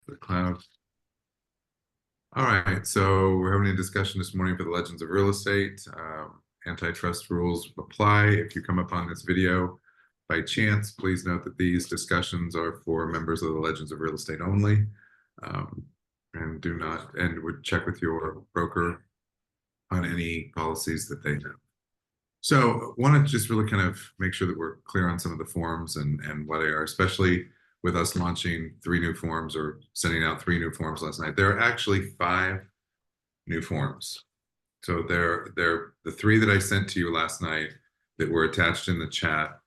the cloud. All right, so we're having a discussion this morning for the Legends of Real Estate. Antitrust rules apply. If you come upon this video by chance, please note that these discussions are for members of the Legends of Real Estate only. And would check with your broker on any policies that they have. So want to just really kind of make sure that we're clear on some of the forms and what they are, especially with us launching 3 new forms or sending out 3 new forms last night. There are actually 5 new forms. So they're the 3 that I sent to you last night that were attached in the chat.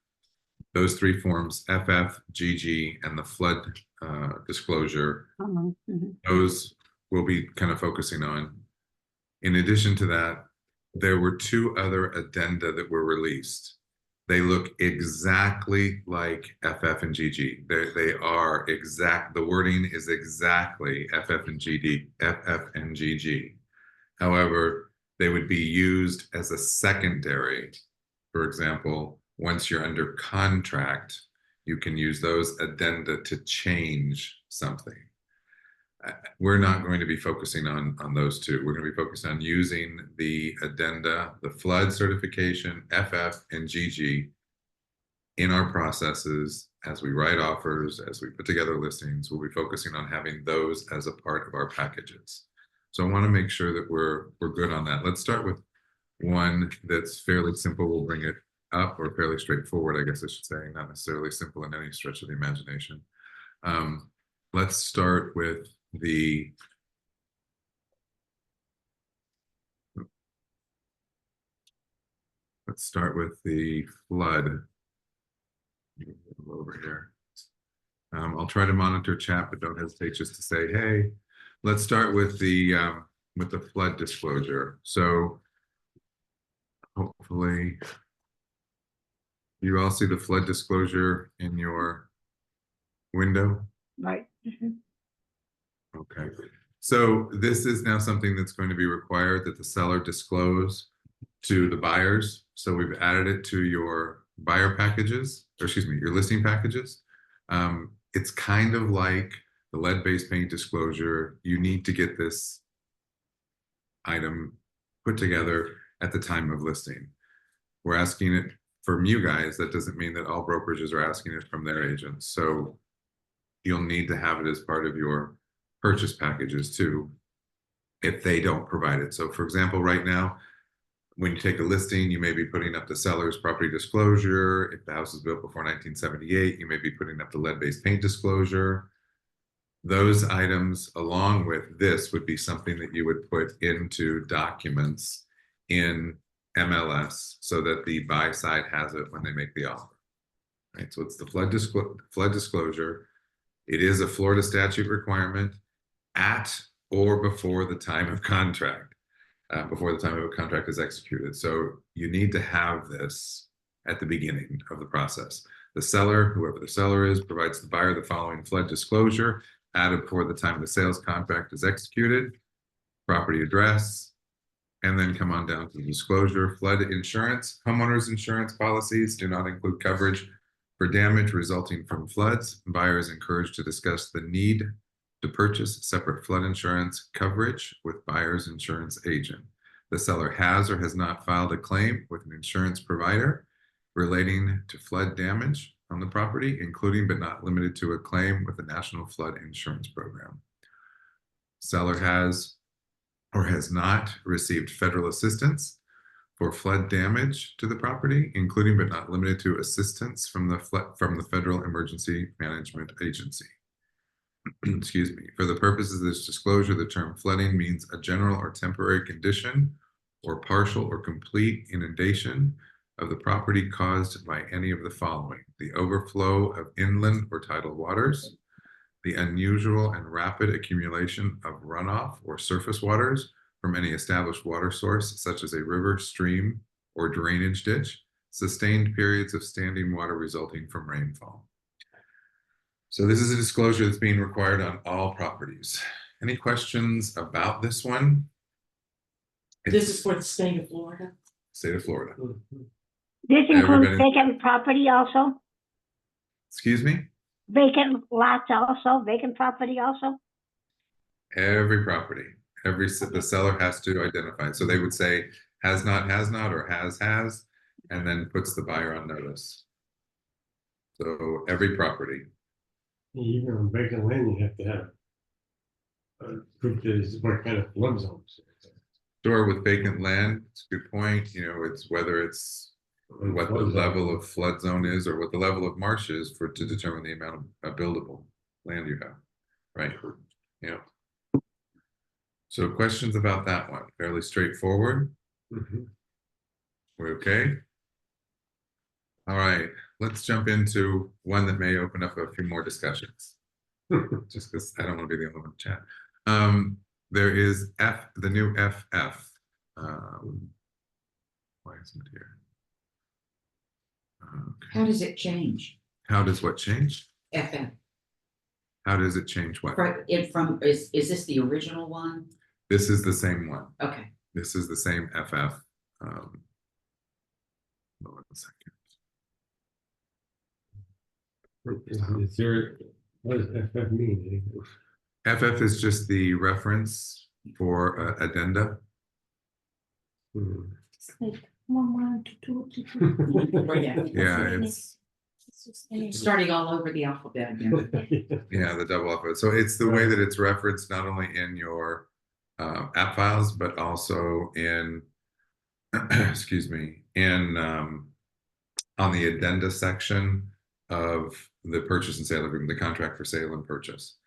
Those 3 forms, FF, GG, and the flood disclosure, those we'll be kind of focusing on. In addition to that, there were 2 other addenda that were released. They look exactly like FF and GG. They are exact. The wording is exactly FF and GG. However, they would be used as a secondary. For example, once you're under contract, you can use those addenda to change something. We're not going to be focusing on those 2. We're going to be focused on using the addenda, the flood certification, FF and GG in our processes as we write offers, as we put together listings. We'll be focusing on having those as a part of our packages. So I want to make sure that we're good on that. Let's start with one that's fairly simple. We'll bring it up, or fairly straightforward, I guess I should say, not necessarily simple in any stretch of the imagination. Let's start with the flood over here. I'll try to monitor chat, but don't hesitate just to say, hey. Let's start with the flood disclosure. So hopefully you all see the flood disclosure in your window. Right. Okay. So this is now something that's going to be required that the seller disclose to the buyers. So we've added it to your buyer packages, or excuse me, your listing packages. It's kind of like the lead-based paint disclosure. You need to get this item put together at the time of listing. We're asking it from you guys. That doesn't mean that all brokerages are asking it from their agents. So you'll need to have it as part of your purchase packages too, if they don't provide it. So for example, right now, when you take a listing, you may be putting up the seller's property disclosure. If the house was built before 1978, you may be putting up the lead-based paint disclosure. Those items, along with this, would be something that you would put into documents in MLS so that the buy side has it when they make the offer. Right? So it's the flood disclosure. It is a Florida statute requirement at or before the time of contract, before the time of a contract is executed. So you need to have this at the beginning of the process. The seller, whoever the seller is, provides the buyer the following flood disclosure added before the time the sales contract is executed, property address, and then come on down to the disclosure. Flood insurance. Homeowners insurance policies do not include coverage for damage resulting from floods. Buyer is encouraged to discuss the need to purchase separate flood insurance coverage with buyer's insurance agent. The seller has or has not filed a claim with an insurance provider relating to flood damage on the property, including but not limited to a claim with the National Flood Insurance Program. Seller has or has not received federal assistance for flood damage to the property, including but not limited to assistance from the Federal Emergency Management Agency. Excuse me. For the purposes of this disclosure, the term flooding means a general or temporary condition or partial or complete inundation of the property caused by any of the following: the overflow of inland or tidal waters, the unusual and rapid accumulation of runoff or surface waters from any established water source, such as a river, stream, or drainage ditch, sustained periods of standing water resulting from rainfall. So this is a disclosure that's being required on all properties. Any questions about this one? This is for the state of Florida. State of Florida. This includes vacant property also? Excuse me? Vacant lots also, vacant property also? Every property, the seller has to identify. So they would say has not, or has, and then puts the buyer on notice. So every property. Even on vacant land, you have to have proof that is what kind of flood zones. Sure, with vacant land, it's a good point. You know, it's whether it's what the level of flood zone is or what the level of marsh is to determine the amount of buildable land you have, right? You know. So questions about that one, fairly straightforward. We're okay. All right, let's jump into one that may open up a few more discussions. Just because I don't want to be the only one to chat. There is the new FF. Why isn't it here? Okay. How does it change? How does what change? FF. How does it change what? Is this the original one? This is the same one. Okay. This is the same FF. Hold on a second. Is there, what does FF mean? FF is just the reference for Addenda. It's like 1, 1, 2, 2, 2. Yeah, it's Starting all over the alphabet again. yeah, the double alphabet. So it's the way that it's referenced not only in your app files, but also in excuse me, in on the addenda section of the purchase and sale agreement, the contract for sale and purchase.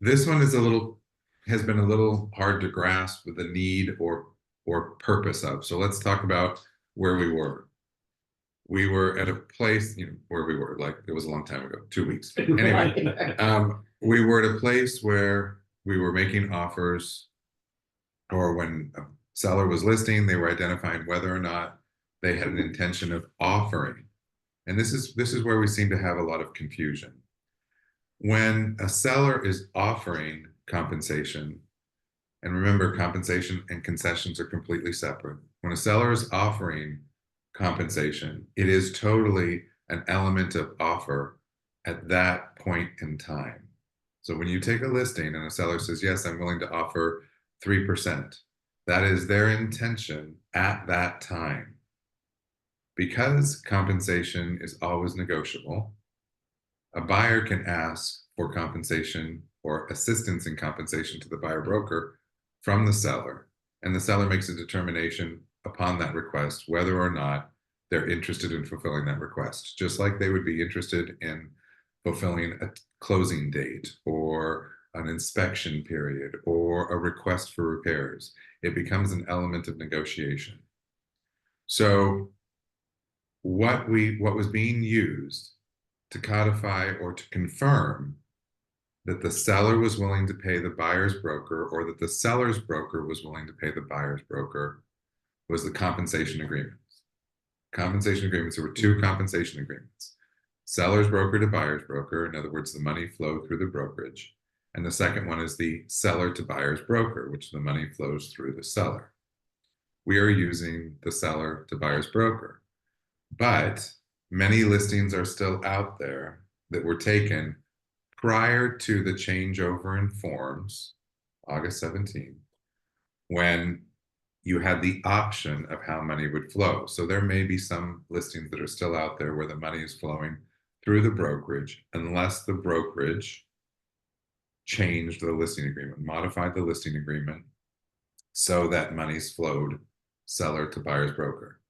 This one is has been a little hard to grasp with the need or purpose of. So let's talk about where we were. We were at a place, you know, where we were, like it was a long time ago, 2 weeks. Anyway, we were at a place where we were making offers, or when a seller was listing, they were identifying whether or not they had an intention of offering. And this is where we seem to have a lot of confusion. When a seller is offering compensation, and remember, compensation and concessions are completely separate. When a seller is offering compensation, it is totally an element of offer at that point in time. So when you take a listing and a seller says, yes, I'm willing to offer 3%, that is their intention at that time. Because compensation is always negotiable, a buyer can ask for compensation or assistance in compensation to the buyer broker from the seller, and the seller makes a determination upon that request whether or not they're interested in fulfilling that request, just like they would be interested in fulfilling a closing date or an inspection period or a request for repairs. It becomes an element of negotiation. So what was being used to codify or to confirm that the seller was willing to pay the buyer's broker, or that the seller's broker was willing to pay the buyer's broker, was the compensation agreements. Compensation agreements, there were 2 compensation agreements. Seller's broker to buyer's broker, in other words, the money flowed through the brokerage. And the second one is the seller to buyer's broker, which the money flows through the seller. We are using the seller to buyer's broker. But many listings are still out there that were taken prior to the changeover in forms, August 17, when you had the option of how money would flow. So there may be some listings that are still out there where the money is flowing through the brokerage, unless the brokerage changed the listing agreement, modified the listing agreement so that money's flowed seller to buyer's broker.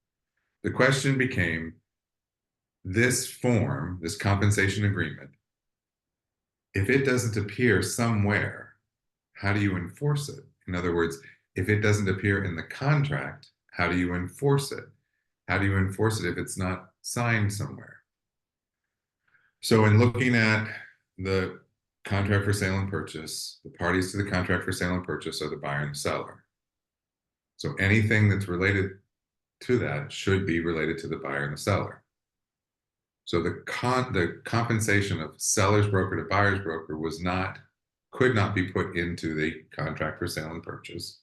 The question became, this form, this compensation agreement, if it doesn't appear somewhere, how do you enforce it? In other words, if it doesn't appear in the contract, how do you enforce it? How do you enforce it if it's not signed somewhere? So in looking at the contract for sale and purchase, the parties to the contract for sale and purchase are the buyer and the seller. So anything that's related to that should be related to the buyer and the seller. So the compensation of seller's broker to buyer's broker could not be put into the contract for sale and purchase,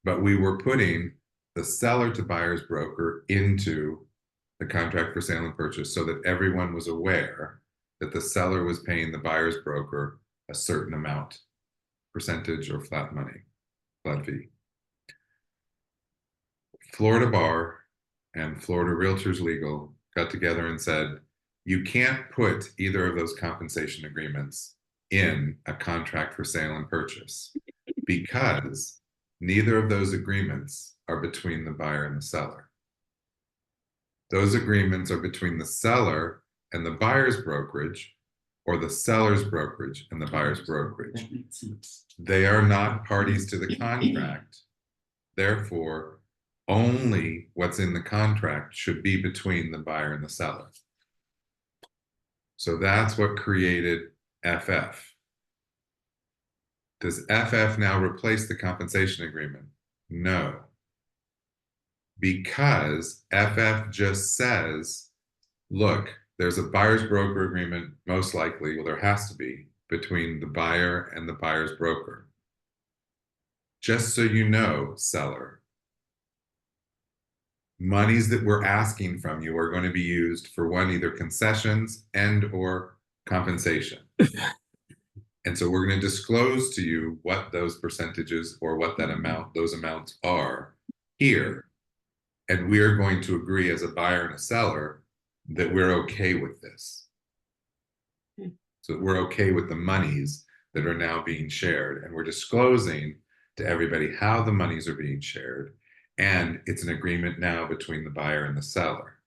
but we were putting the seller to buyer's broker into the contract for sale and purchase so that everyone was aware that the seller was paying the buyer's broker a certain amount percentage or flat fee. Florida Bar and Florida Realtors Legal got together and said, you can't put either of those compensation agreements in a contract for sale and purchase because neither of those agreements are between the buyer and the seller. Those agreements are between the seller and the buyer's brokerage, or the seller's brokerage and the buyer's brokerage. That makes sense. They are not parties to the contract. Therefore, only what's in the contract should be between the buyer and the seller. So that's what created FF. Does FF now replace the compensation agreement? No. Because FF just says, look, there's a buyer's broker agreement, most likely, well, there has to be, between the buyer and the buyer's broker. Just so you know, seller, monies that we're asking from you are going to be used for one, either concessions and or compensation. And so we're going to disclose to you what those percentages or what that amount, those amounts are here. And we are going to agree as a buyer and a seller that we're okay with this. So we're okay with the monies that are now being shared. And we're disclosing to everybody how the monies are being shared. And it's an agreement now between the buyer and the seller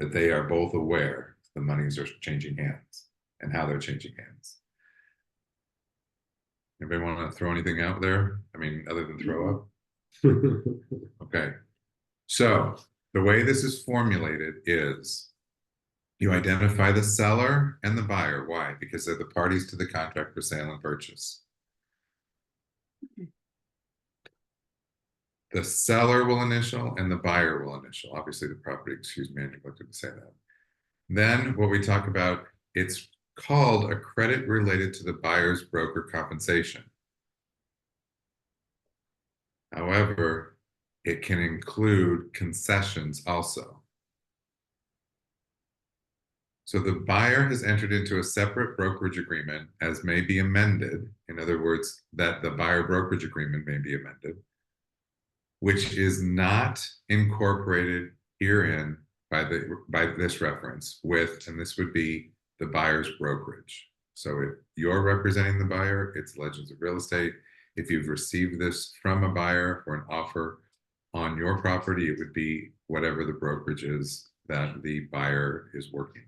that they are both aware the monies are changing hands and how they're changing hands. Anybody want to throw anything out there? I mean, other than throw up? Okay. So the way this is formulated is you identify the seller and the buyer. Why? Because they're the parties to the contract for sale and purchase. The seller will initial and the buyer will initial. Obviously the property, excuse me, I neglected to say that. Then what we talk about, it's called a credit related to the buyer's broker compensation. However, it can include concessions also. So the buyer has entered into a separate brokerage agreement as may be amended. In other words, that the buyer brokerage agreement may be amended, which is not incorporated herein by this reference with, and this would be the buyer's brokerage. So if you're representing the buyer, it's Legends of Real Estate. If you've received this from a buyer for an offer on your property, it would be whatever the brokerage is that the buyer is working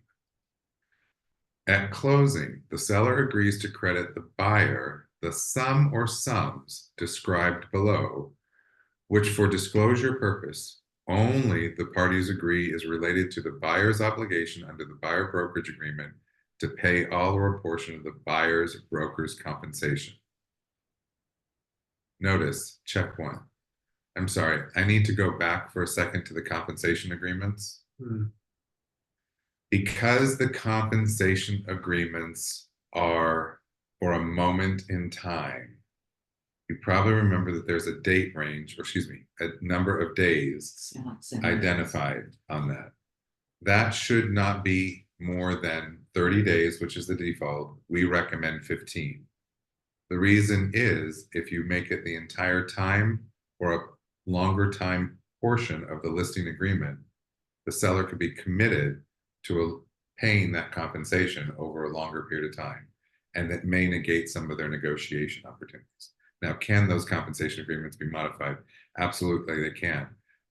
with. At closing, the seller agrees to credit the buyer the sum or sums described below, which for disclosure purpose, only the parties agree is related to the buyer's obligation under the buyer brokerage agreement to pay all or a portion of the buyer's broker's compensation. Notice, check one. I'm sorry, I need to go back for a second to the compensation agreements. Because the compensation agreements are for a moment in time, you probably remember that there's a date range, or excuse me, a number of days identified on that. That should not be more than 30 days, which is the default. We recommend 15. The reason is if you make it the entire time or a longer time portion of the listing agreement, the seller could be committed to paying that compensation over a longer period of time. And that may negate some of their negotiation opportunities. Now, can those compensation agreements be modified? Absolutely, they can.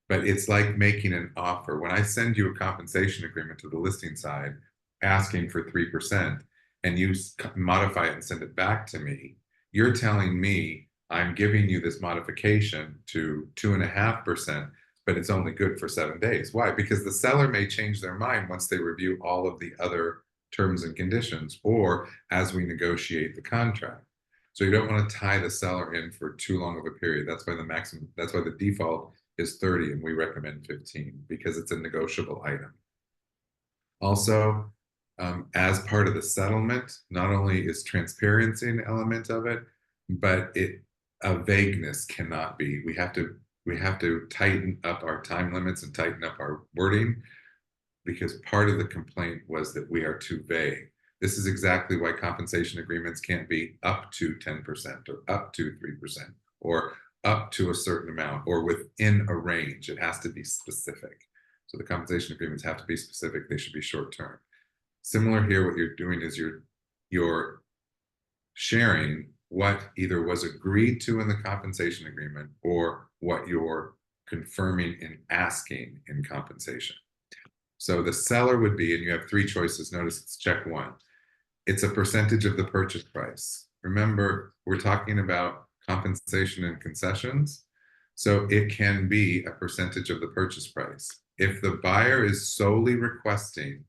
But it's like making an offer. When I send you a compensation agreement to the listing side, asking for 3%, and you modify it and send it back to me, you're telling me I'm giving you this modification to 2.5%, but it's only good for 7 days. Why? Because the seller may change their mind once they review all of the other terms and conditions, or as we negotiate the contract. So you don't want to tie the seller in for too long of a period. That's why the default is 30 and we recommend 15 because it's a negotiable item. Also, as part of the settlement, not only is transparency an element of it, but a vagueness cannot be. We have to tighten up our time limits and tighten up our wording because part of the complaint was that we are too vague. This is exactly why compensation agreements can't be up to 10% or up to 3% or up to a certain amount or within a range. It has to be specific. So the compensation agreements have to be specific. They should be short term. Similar here, what you're doing is you're sharing what either was agreed to in the compensation agreement or what you're confirming and asking in compensation. So the seller would be, and you have three choices. Notice it's check one. It's a percentage of the purchase price. Remember, we're talking about compensation and concessions. So it can be a percentage of the purchase price. If the buyer is solely requesting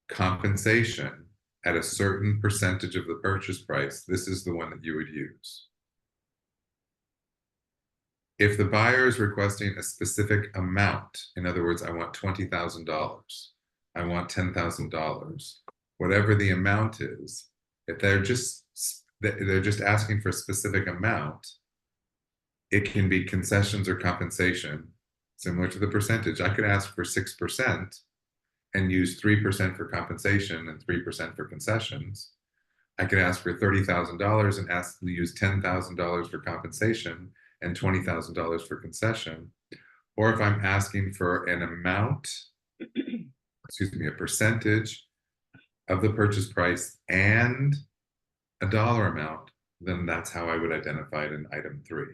compensation at a certain percentage of the purchase price, this is the one that you would use. If the buyer is requesting a specific amount, in other words, I want $20,000, I want $10,000, whatever the amount is, if they're just asking for a specific amount, it can be concessions or compensation, similar to the percentage. I could ask for 6% and use 3% for compensation and 3% for concessions. I could ask for $30,000 and ask to use $10,000 for compensation and $20,000 for concession. Or if I'm asking for an amount, excuse me, a percentage of the purchase price and a dollar amount, then that's how I would identify it in item 3.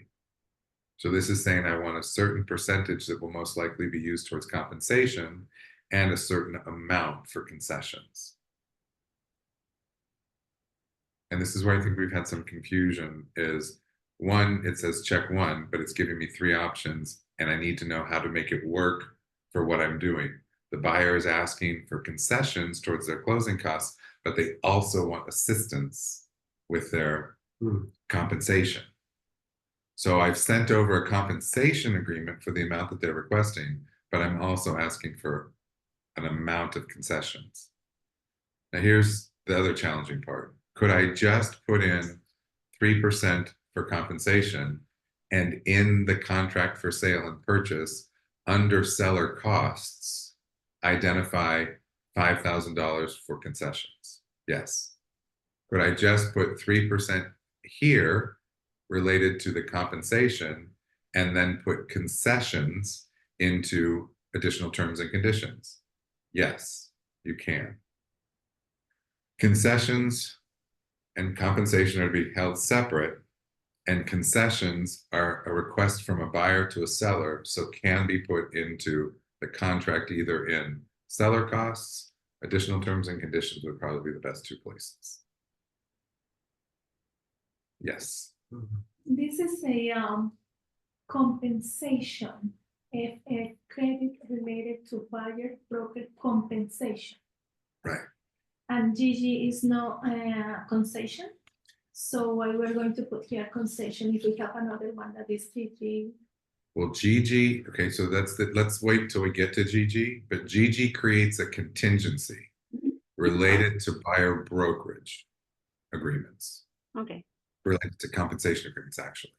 So this is saying I want a certain percentage that will most likely be used towards compensation and a certain amount for concessions. And this is where I think we've had some confusion is, one, it says check one, but it's giving me 3 options and I need to know how to make it work for what I'm doing. The buyer is asking for concessions towards their closing costs, but they also want assistance with their compensation. So I've sent over a compensation agreement for the amount that they're requesting, but I'm also asking for an amount of concessions. Now here's the other challenging part. Could I just put in 3% for compensation and in the contract for sale and purchase under seller costs, identify $5,000 for concessions? Yes. Could I just put 3% here related to the compensation and then put concessions into additional terms and conditions? Yes, you can. Concessions and compensation are to be held separate, and concessions are a request from a buyer to a seller, so can be put into the contract either in seller costs, additional terms and conditions would probably be the best 2 places. Yes. This is a compensation, a credit related to buyer broker compensation. Right. And GG is no concession. So we're going to put here concession if we have another one that is GG. Well, GG, okay, so let's wait till we get to GG, but GG creates a contingency related to buyer brokerage agreements. Okay. Related to compensation agreements, actually.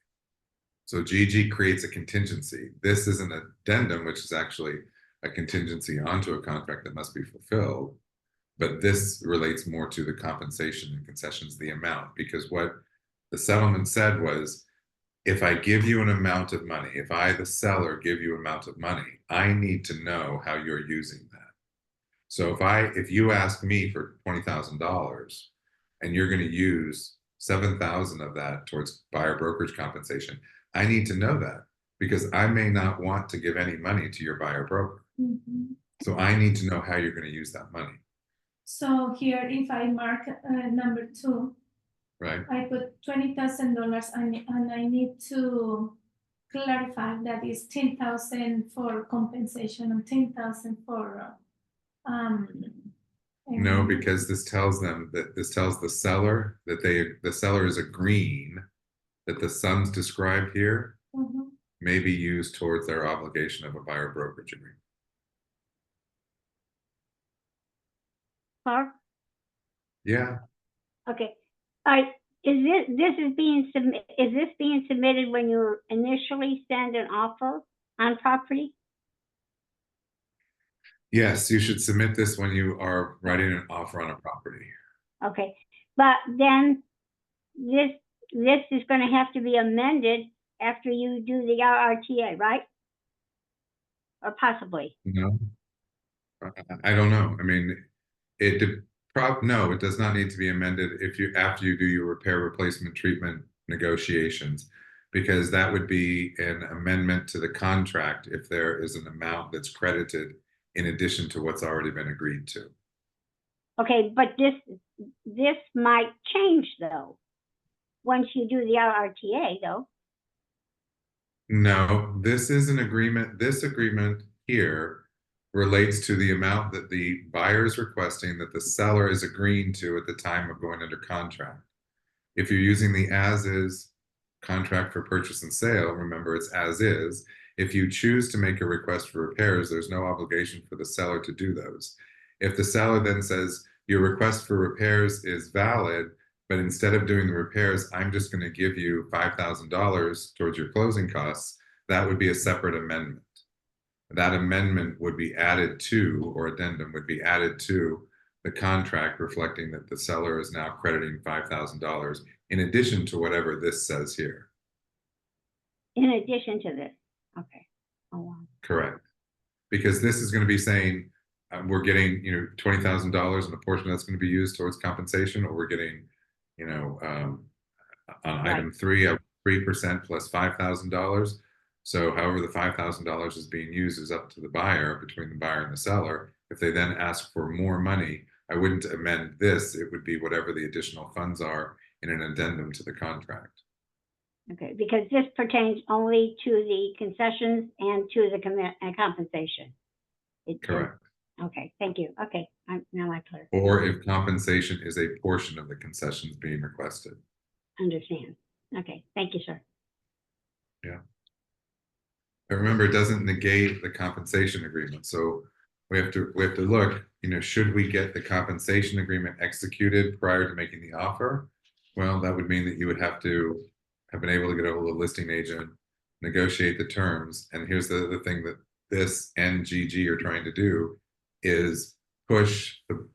So GG creates a contingency. This is an addendum, which is actually a contingency onto a contract that must be fulfilled. But this relates more to the compensation and concessions, the amount, because what the settlement said was, if I give you an amount of money, if I, the seller, give you an amount of money, I need to know how you're using that. So if you ask me for $20,000 and you're going to use 7,000 of that towards buyer brokerage compensation, I need to know that because I may not want to give any money to your buyer broker. So I need to know how you're going to use that money. So here, if I mark number 2, right? I put $20,000 and I need to clarify that is 10,000 for compensation and 10,000 for no, because this tells them that this tells the seller that the seller is agreeing that the sums described here may be used towards their obligation of a buyer brokerage agreement. Clark? Yeah. Okay. All right. Is this being submitted when you initially send an offer on property? Yes, you should submit this when you are writing an offer on a property. Okay, but then this is gonna have to be amended after you do the RRTA, right? Or possibly, No, I don't know. I mean, no, it does not need to be amended if you, after you do your repair replacement treatment negotiations, because that would be an amendment to the contract if there is an amount that's credited in addition to what's already been agreed to. okay, but this might change though, once you do the RRTA though. No, this is an agreement. This agreement here relates to the amount that the buyer is requesting that the seller is agreeing to at the time of going under contract. If you're using the as is contract for purchase and sale, remember it's as is. If you choose to make a request for repairs, there's no obligation for the seller to do those. If the seller then says your request for repairs is valid, but instead of doing the repairs, I'm just going to give you $5,000 towards your closing costs, that would be a separate amendment. That amendment would be added to, or addendum would be added to the contract, reflecting that the seller is now crediting $5,000 in addition to whatever this says here. In addition to this, okay. Oh, wow. Correct. Because this is going to be saying we're getting, $20,000 and a portion that's going to be used towards compensation, or we're getting, on item 3, 3% plus $5,000. So however the $5,000 is being used is up to the buyer, between the buyer and the seller. If they then ask for more money, I wouldn't amend this. It would be whatever the additional funds are in an addendum to the contract. Okay, because this pertains only to the concessions and to the compensation. Correct. Okay, thank you. Okay, now I clear. Or if compensation is a portion of the concessions being requested. Understand. Okay, thank you, sir. Yeah. But remember, it doesn't negate the compensation agreement. So we have to look, should we get the compensation agreement executed prior to making the offer? Well, that would mean that you would have to have been able to get a hold of the listing agent, negotiate the terms. And here's the thing that this and GG are trying to do is push the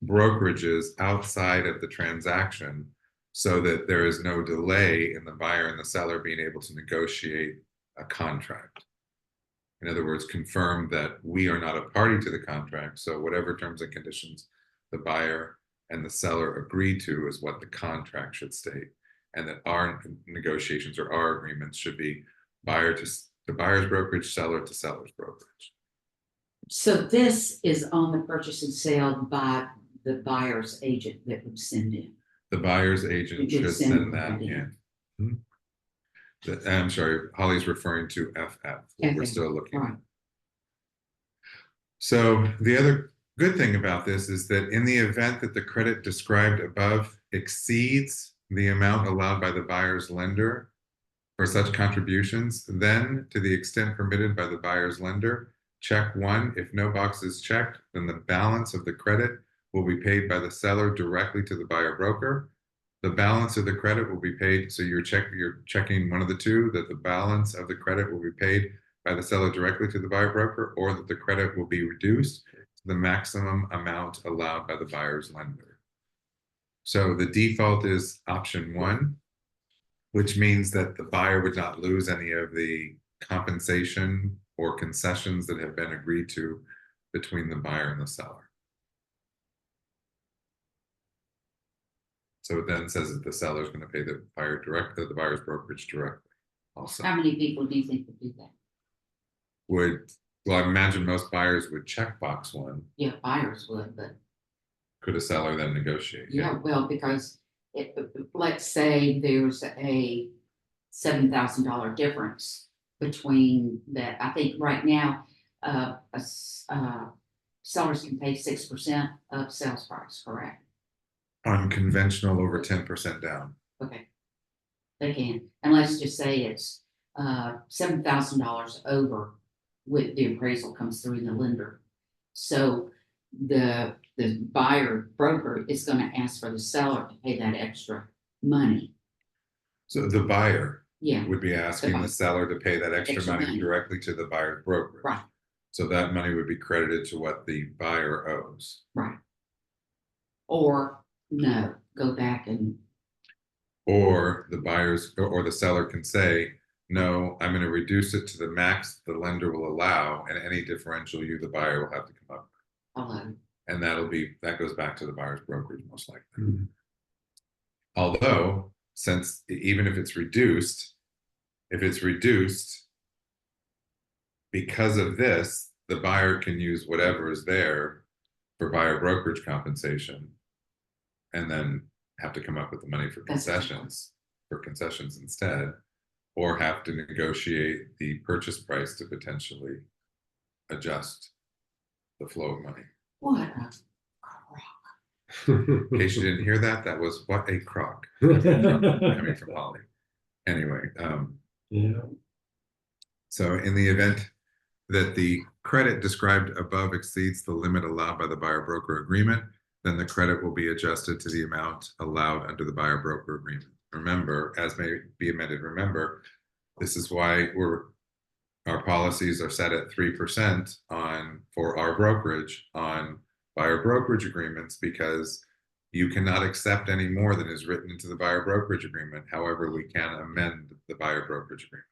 brokerages outside of the transaction so that there is no delay in the buyer and the seller being able to negotiate a contract. In other words, confirm that we are not a party to the contract. So whatever terms and conditions the buyer and the seller agree to is what the contract should state. And that our negotiations or our agreements should be buyer to buyer's brokerage, seller to seller's brokerage. So this is on the purchase and sale by the buyer's agent that would send in. The buyer's agent It would should send send that in. in. I'm sorry, Holly's referring to FF, what we're FF, still looking at. Right. So the other good thing about this is that in the event that the credit described above exceeds the amount allowed by the buyer's lender for such contributions, then to the extent permitted by the buyer's lender, check 1. If no box is checked, then the balance of the credit will be paid by the seller directly to the buyer broker. The balance of the credit will be paid, so you're checking one of the two, that the balance of the credit will be paid by the seller directly to the buyer broker, or that the credit will be reduced to the maximum amount allowed by the buyer's lender. So the default is option 1, which means that the buyer would not lose any of the compensation or concessions that have been agreed to between the buyer and the seller. So it then says that the seller is going to pay the buyer directly, the buyer's brokerage directly. Also, How many people do you think would do that? Well, I imagine most buyers would check box 1. Yeah, buyers would, but Could a seller then negotiate? yeah, well, because let's say there's a $7,000 difference between that. I think right now, sellers can pay 6% of sales price, correct? On conventional over 10% down. Okay. They can, and let's just say it's $7,000 over with the appraisal comes through the lender. So the buyer broker is going to ask for the seller to pay that extra money. So the buyer Yeah, would be asking the seller to pay that extra Extra money money. directly to the buyer's brokerage. right, So that money would be credited to what the buyer owes. right. Or No, go back and, Or the buyers or the seller can say, no, I'm going to reduce it to the max the lender will allow, and any differential you, the buyer, will have to come up. although, And that goes back to the buyer's brokerage most likely. Mhm. Although, since even if it's reduced, because of this, the buyer can use whatever is there for buyer brokerage compensation, and then have to come up with the money for concessions instead, or have to negotiate the purchase price to potentially adjust the flow of money. what a crock. In case you didn't hear that, that was what a crock coming from Holly. Anyway, Yeah. so in the event that the credit described above exceeds the limit allowed by the buyer broker agreement, then the credit will be adjusted to the amount allowed under the buyer broker agreement. Remember, as may be amended, remember, this is why our policies are set at 3% for our brokerage on buyer brokerage agreements, because you cannot accept any more than is written into the buyer brokerage agreement. However, we can amend the buyer brokerage agreement.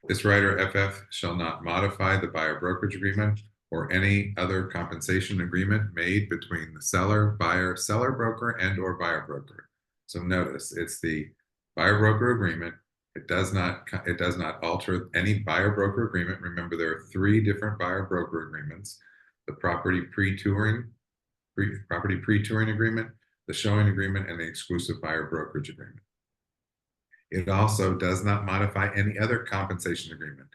This rider FF shall not modify the buyer brokerage agreement or any other compensation agreement made between the seller, buyer, seller broker, and or buyer broker. So notice, it's the buyer broker agreement. It does not alter any buyer broker agreement. Remember, there are 3 different buyer broker agreements: the property pre-touring agreement, the showing agreement, and the exclusive buyer brokerage agreement. It also does not modify any other compensation agreement.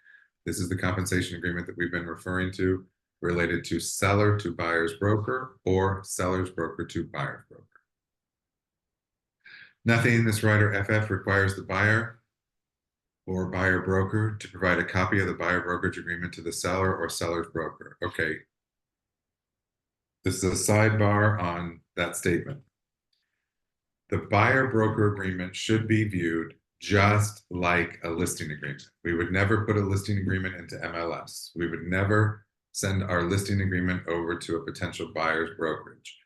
This is the compensation agreement that we've been referring to, related to seller to buyer's broker or seller's broker to buyer's broker. Nothing in this rider FF requires the buyer or buyer broker to provide a copy of the buyer brokerage agreement to the seller or seller's broker. Okay. This is a sidebar on that statement. The buyer broker agreement should be viewed just like a listing agreement. We would never put a listing agreement into MLS. We would never send our listing agreement over to a potential buyer's brokerage.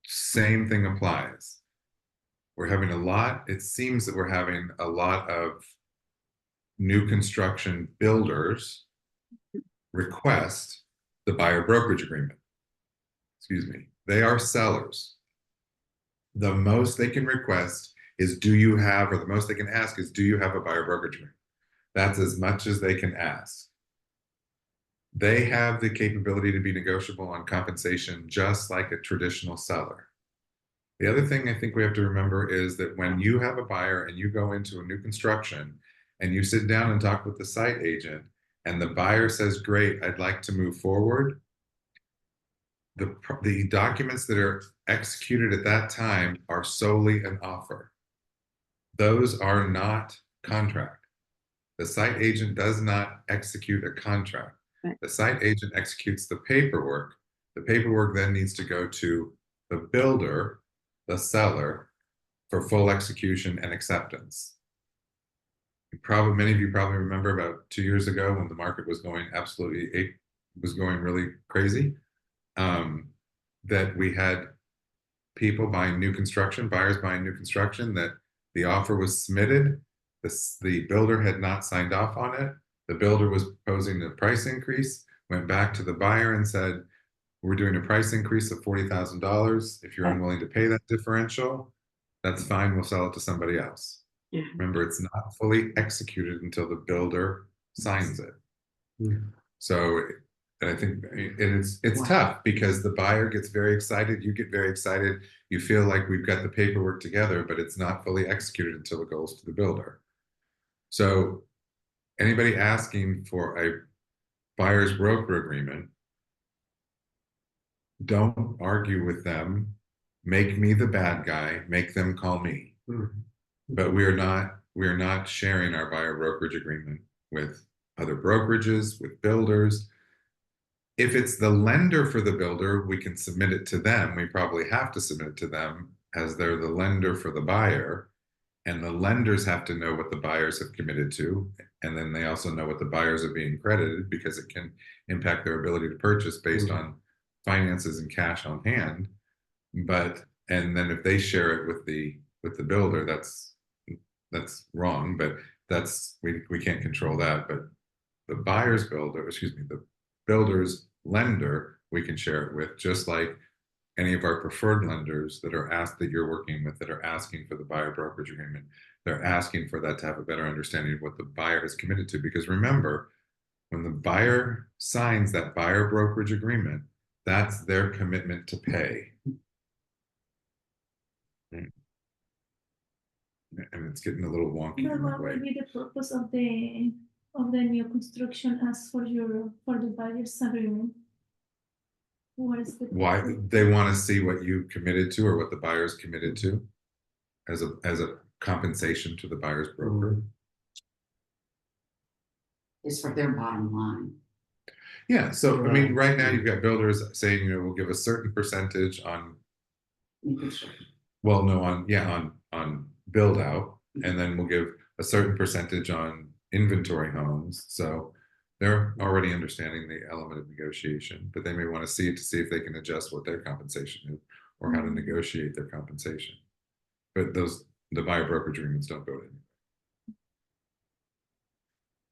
Same thing applies. It seems that we're having a lot of new construction builders request the buyer brokerage agreement. Excuse me. They are sellers. The most they can request is, the most they can ask is, do you have a buyer brokerage agreement? That's as much as they can ask. They have the capability to be negotiable on compensation just like a traditional seller. The other thing I think we have to remember is that when you have a buyer and you go into a new construction and you sit down and talk with the site agent and the buyer says, great, I'd like to move forward, the documents that are executed at that time are solely an offer. Those are not contract. The site agent does not execute a contract. Right. The site agent executes the paperwork. The paperwork then needs to go to the builder, the seller, for full execution and acceptance. Many of you probably remember about 2 years ago when the market was going really crazy, that we had people buying new construction, buyers buying new construction, that the offer was submitted, the builder had not signed off on it, the builder was proposing a price increase, went back to the buyer and said, we're doing a price increase of $40,000. If you're unwilling to pay that differential, that's fine, we'll sell it to somebody else. Yeah. Remember, it's not fully executed until the builder signs it. Yeah. So, and I think it's tough because the buyer gets very excited, you get very excited, you feel like we've got the paperwork together, but it's not fully executed until it goes to the builder. So anybody asking for a buyer's broker agreement, don't argue with them, make me the bad guy, make them call me. Mhm. But we are not sharing our buyer brokerage agreement with other brokerages, with builders. If it's the lender for the builder, we can submit it to them. We probably have to submit it to them as they're the lender for the buyer. And the lenders have to know what the buyers have committed to. And then they also know what the buyers are being credited, because it can impact their ability to purchase based on finances and cash on hand. But And then if they share it with the builder, that's wrong, but we can't control that. But the buyer's builder, excuse me, the builder's lender, we can share it with, just like any of our preferred lenders that you're working with that are asking for the buyer brokerage agreement. They're asking for that to have a better understanding of what the buyer is committed to. Because remember, when the buyer signs that buyer brokerage agreement, that's their commitment to pay. And it's getting a little wonky But in that what way. will be the purpose of the new construction as for the buyer's agreement? What is the Why purpose? they want to see what you committed to or what the buyer's committed to as a compensation to the buyer's broker. It's for their bottom line. Yeah, so I mean, Right. right now you've got builders saying, we'll give a certain percentage on, in construction. well, no, on build out, and then we'll give a certain percentage on inventory homes. So they're already understanding the element of negotiation, but they may want to see it to see if they can adjust what their compensation is or how to negotiate their compensation. But the buyer brokerage agreements don't go to anywhere.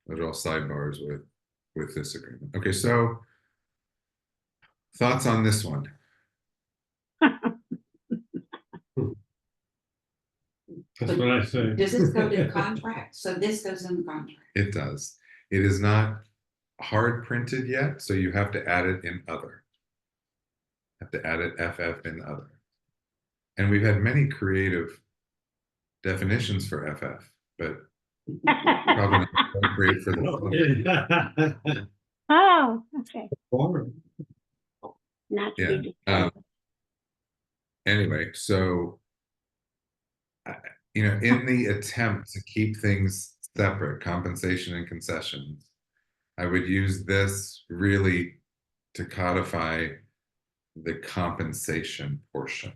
Those are all sidebars with this agreement. Okay, so thoughts on this one? That's what I say. Does this go to contract? So this goes in the contract. It does. It is not hard printed yet, so you have to add it in other. Have to add it FF in other. And we've had many creative definitions for FF, but probably not appropriate for the. Oh, okay, Or- not to Yeah. be Anyway, so in the attempt to keep things separate, compensation and concessions, I would use this really to codify the compensation portion.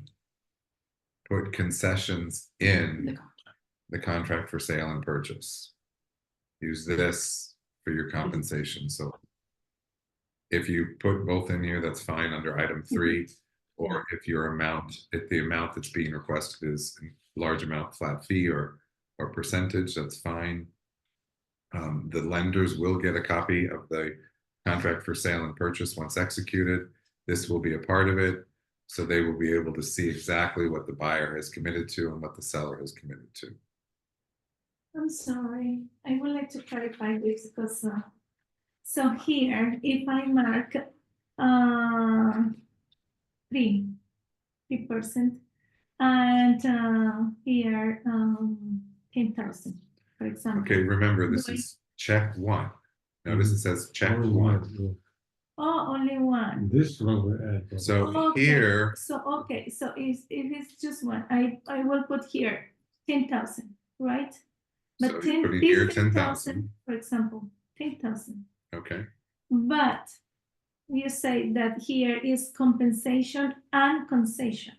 Put concessions in the contract for sale and purchase. Use this for your compensation. So if you put both in here, that's fine under item 3. Or if the amount that's being requested is a large amount flat fee or percentage, that's fine. The lenders will get a copy of the contract for sale and purchase once executed. This will be a part of it. So they will be able to see exactly what the buyer has committed to and what the seller has committed to. I'm sorry, I would like to clarify this because, so here, if I mark, 3%, and, here, 10,000, for example. Okay, remember, this is check 1. Notice it says check Only 1. Oh, only one. This one will add. So Okay, here, so, okay, so if it's just one, I will put here 10,000, right? so But you 10, put in this here 10,000, 10,000. for example, 10,000. Okay, But you say that here is compensation and concession.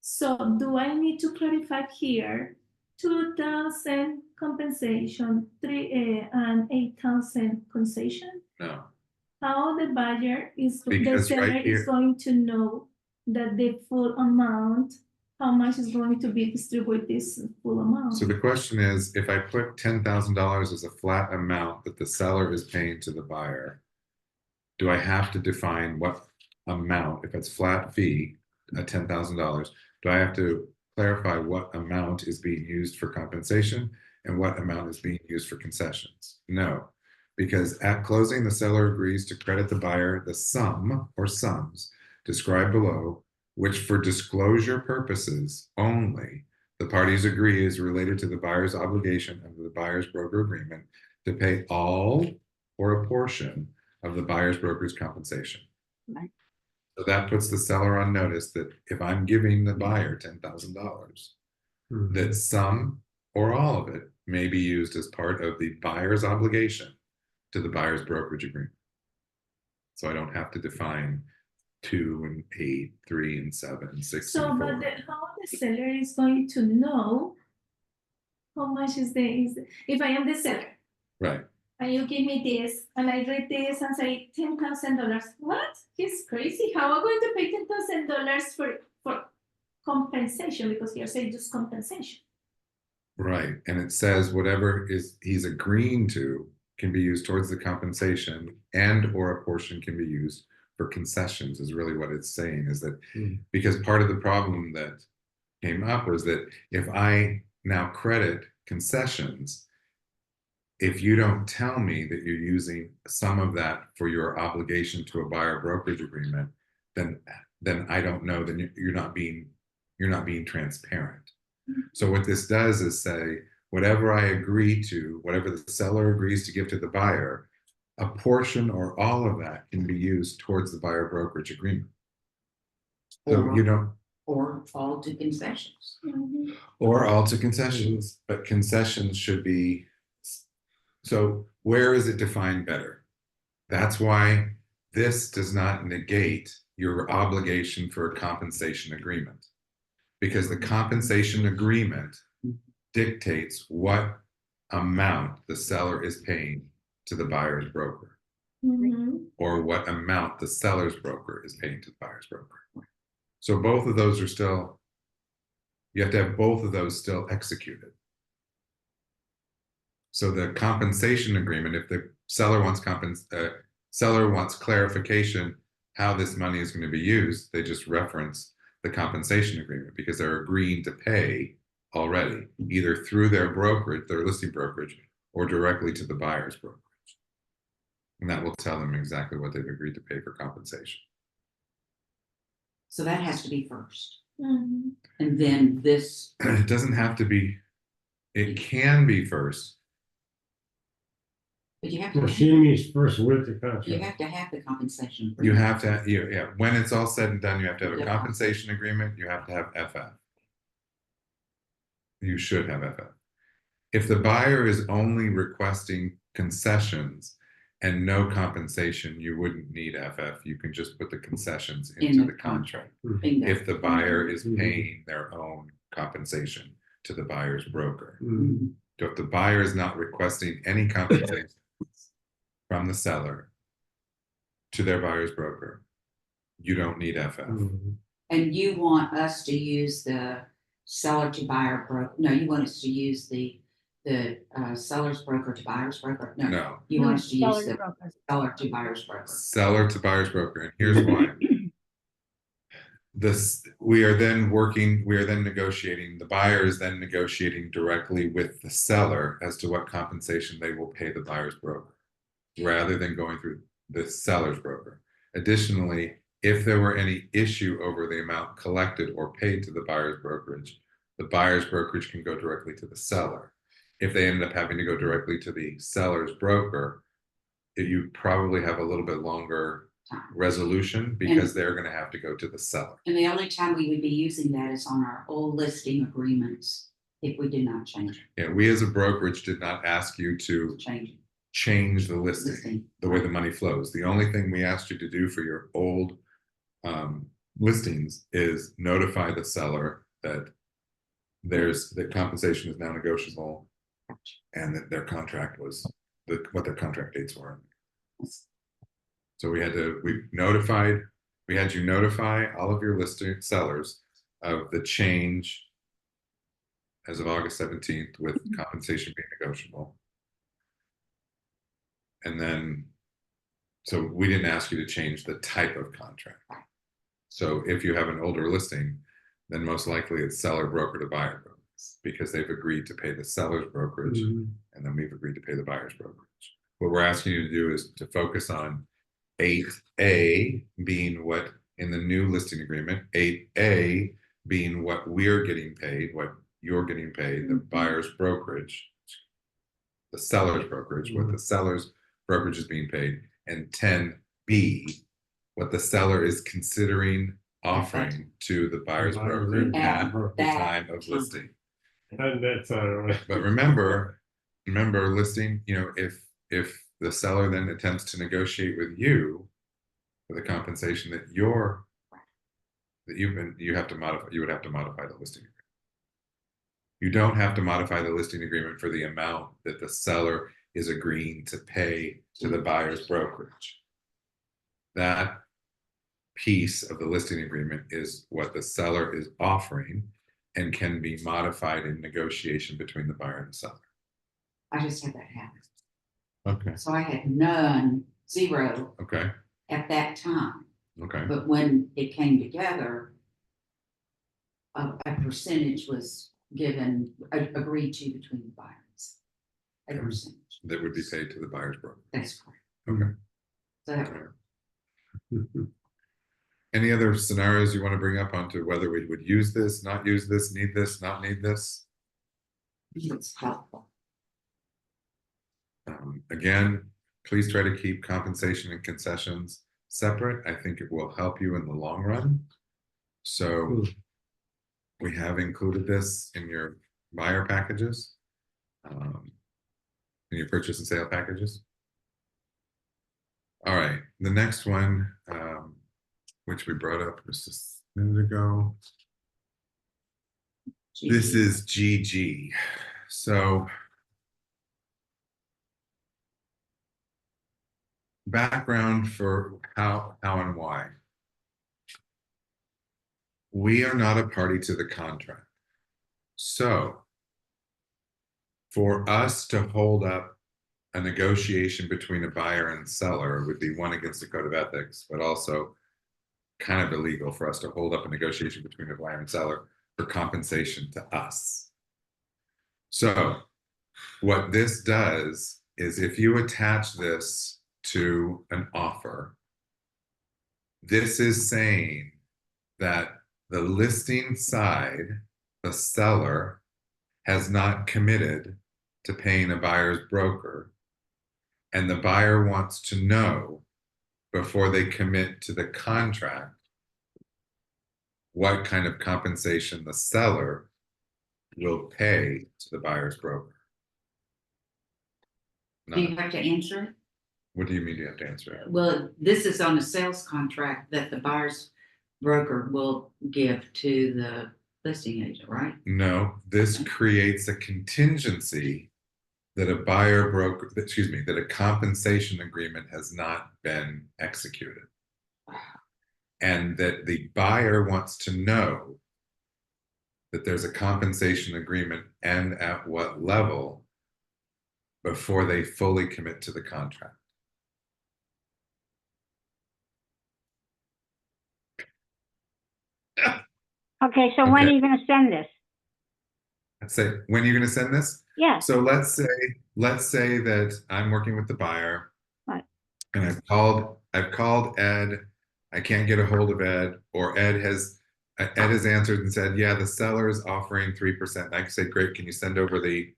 So do I need to clarify here 2,000 compensation, 3 and 8,000 concession? no, How the buyer the Because seller right here- is going to know that the full amount, how much is going to be distributed this full amount? so the question is, if I put $10,000 as a flat amount that the seller is paying to the buyer, do I have to define what amount, if it's flat fee at $10,000, do I have to clarify what amount is being used for compensation and what amount is being used for concessions? No, because at closing, the seller agrees to credit the buyer the sum or sums described below, which for disclosure purposes only, the parties agree is related to the buyer's obligation under the buyer's broker agreement to pay all or a portion of the buyer's broker's compensation. Right. So that puts the seller on notice that if I'm giving the buyer $10,000, that some or all of it may be used as part of the buyer's obligation to the buyer's brokerage agreement. So I don't have to define 2 and 8, 3 and 7, and 6 So, and 4. but how the seller is going to know how much is if I am the seller Right. and you give me this and I read this and say $10,000, what? He's crazy. How am I going to pay $10,000 for compensation, because you're saying just compensation. Right, and it says whatever is he's agreeing to can be used towards the compensation, and or a portion can be used for concessions, is really what it's saying, is that because part of the problem that came up was that if I now credit concessions, if you don't tell me that you're using some of that for your obligation to a buyer brokerage agreement, then I don't know, then you're not being transparent. So what this does is say, whatever I agree to, whatever the seller agrees to give to the buyer, a portion or all of that can be used towards the buyer brokerage agreement. So Or- you don't, Or all to concessions. or all to concessions, but concessions should be, so where is it defined better? That's why this does not negate your obligation for a compensation agreement. Because the compensation agreement dictates what amount the seller is paying to the buyer's broker, or what amount the seller's broker is paying to the buyer's broker. So both of those are still, you have to have both of those still executed. So the compensation agreement, if the seller wants clarification how this money is going to be used, they just reference the compensation agreement, because they're agreeing to pay already, either through their brokerage, their listing brokerage, or directly to the buyer's brokerage. And that will tell them exactly what they've agreed to pay for compensation. So that has to be first. Mhm. And then this, It doesn't have to be, it can be first. but you have Well, to, she meets first with the you contract. have to have the compensation. You have to, yeah, when it's all said and done, you have to have a Yeah. compensation agreement, you have to have FF. You should have FF. If the buyer is only requesting concessions and no compensation, you wouldn't need FF. You can just put the concessions In into the the contract. Bingo. If the buyer is Mhm. paying their own compensation to the buyer's broker. Mhm. So if the buyer is not requesting any compensation from the seller to their buyer's broker, you don't need FF. Mhm. And you want us to use the seller to buyer no, you want us to use the seller's broker to buyer's broker? No, No, you want us to use Seller's the broker. seller to buyer's broker. seller to buyer's broker, and here's why. We are then negotiating, the buyer is then negotiating directly with the seller as to what compensation they will pay the buyer's broker, rather than going through the seller's broker. Additionally, if there were any issue over the amount collected or paid to the buyer's brokerage can go directly to the seller. If they ended up having to go directly to the seller's broker, you probably have a little bit longer resolution, because they're going to have to go to the seller. And the only time we would be using that is on our old listing agreements, if we did not change it, Yeah, we as a brokerage did not ask you to change it. change the listing, Listing. the way the money flows. The only thing we asked you to do for your old listings is notify the seller that the compensation is now negotiable, and that their contract was what their contract dates were. So we had you notify all of your listing sellers of the change as of August 17th, with compensation being negotiable. And then, so we didn't ask you to change the type of contract. So if you have an older listing, then most likely it's seller broker to buyer broker, because they've agreed to pay the seller's brokerage, Mhm. and then we've agreed to pay the buyer's brokerage. What we're asking you to do is to focus on 8A being what in the new listing agreement, 8A being what we're getting paid, what you're getting paid, the buyer's brokerage, the seller's brokerage, what the seller's brokerage is being paid, and 10B, what the seller is considering offering to the buyer's broker at the time of listing. And that's right. But remember listing, if the seller then attempts to negotiate with you for the compensation that you would have to modify the listing agreement. You don't have to modify the listing agreement for the amount that the seller is agreeing to pay to the buyer's brokerage. That piece of the listing agreement is what the seller is offering and can be modified in negotiation between the buyer and the seller. I just had that happen. Okay. So I had none, 0 Okay. at that time. Okay. But when it came together, a percentage was given, agreed to between the buyers. A percentage, That would be paid to the buyer's broker. that's correct. Okay. So that, Any other scenarios you want to bring up onto whether we would use this, not use this, need this, not need this? it's helpful. Again, please try to keep compensation and concessions separate. I think it will help you in the long run. So we have included this in your buyer packages, in your purchase and sale packages. All right, the next one, which we brought up just a minute ago. This is GG. So background for how and why. We are not a party to the contract. So for us to hold up a negotiation between a buyer and seller would be one against the code of ethics, but also kind of illegal for us to hold up a negotiation between a buyer and seller for compensation to us. So what this does is if you attach this to an offer, this is saying that the listing side, the seller, has not committed to paying a buyer's broker, and the buyer wants to know before they commit to the contract what kind of compensation the seller will pay to the buyer's broker. Do you have to answer it? What do you mean you have to answer it? Well, this is on a sales contract that the buyer's broker will give to the listing agent, right? No, this creates a contingency that a buyer broker, excuse me, that a compensation agreement has not been executed. And that the buyer wants to know that there's a compensation agreement and at what level before they fully commit to the contract. Okay, so when Okay. are you gonna send this? Let's say, when are you going to send this? Yeah, So let's say that I'm working with the buyer. Right. And I've called Ed. I can't get a hold of Ed, or Ed has answered and said, yeah, the seller is offering 3%. I can say, great, can you send over the